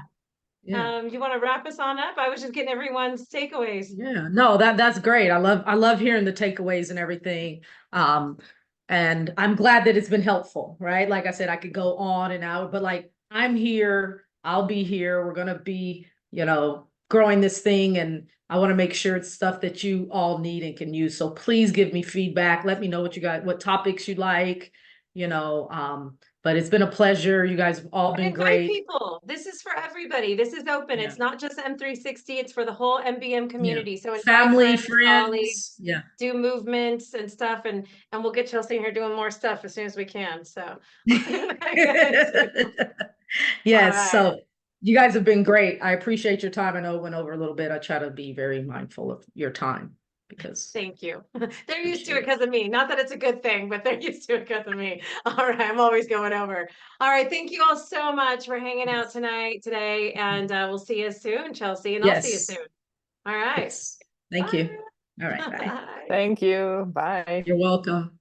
Speaker 1: Yeah.
Speaker 2: You want to wrap us on up? I was just getting everyone's takeaways.
Speaker 1: Yeah, no, that's great. I love hearing the takeaways and everything. And I'm glad that it's been helpful, right? Like I said, I could go on and out, but like I'm here, I'll be here. We're gonna be, growing this thing, and I want to make sure it's stuff that you all need and can use. So please give me feedback. Let me know what you got, what topics you like, you know. But it's been a pleasure. You guys have all been
Speaker 2: Invite
Speaker 1: great.
Speaker 2: people. This is for everybody. This is open.
Speaker 1: Yeah.
Speaker 2: It's not just M360. It's for the whole MBM community. So invite
Speaker 1: Family,
Speaker 2: friends, colleagues,
Speaker 1: friends. Yeah.
Speaker 2: do movements and stuff, and we'll get Chelsea here doing more stuff as soon as we can. So all
Speaker 1: Yes,
Speaker 2: right.
Speaker 1: so you guys have been great. I appreciate your time. I know it went over a little bit. I try to be very mindful of your time because
Speaker 2: Thank you. They're used to
Speaker 1: Appreciate
Speaker 2: it
Speaker 1: it.
Speaker 2: because of me. Not that it's a good thing, but they're used to it because of me. All right, I'm always going over. All right, thank you all so much for hanging out today, and we'll see you soon, Chelsea, and I'll see you
Speaker 1: Yes.
Speaker 2: soon. All right.
Speaker 1: Yes. Thank you. All right, bye.
Speaker 2: Bye.
Speaker 5: Thank you. Bye.
Speaker 1: You're welcome.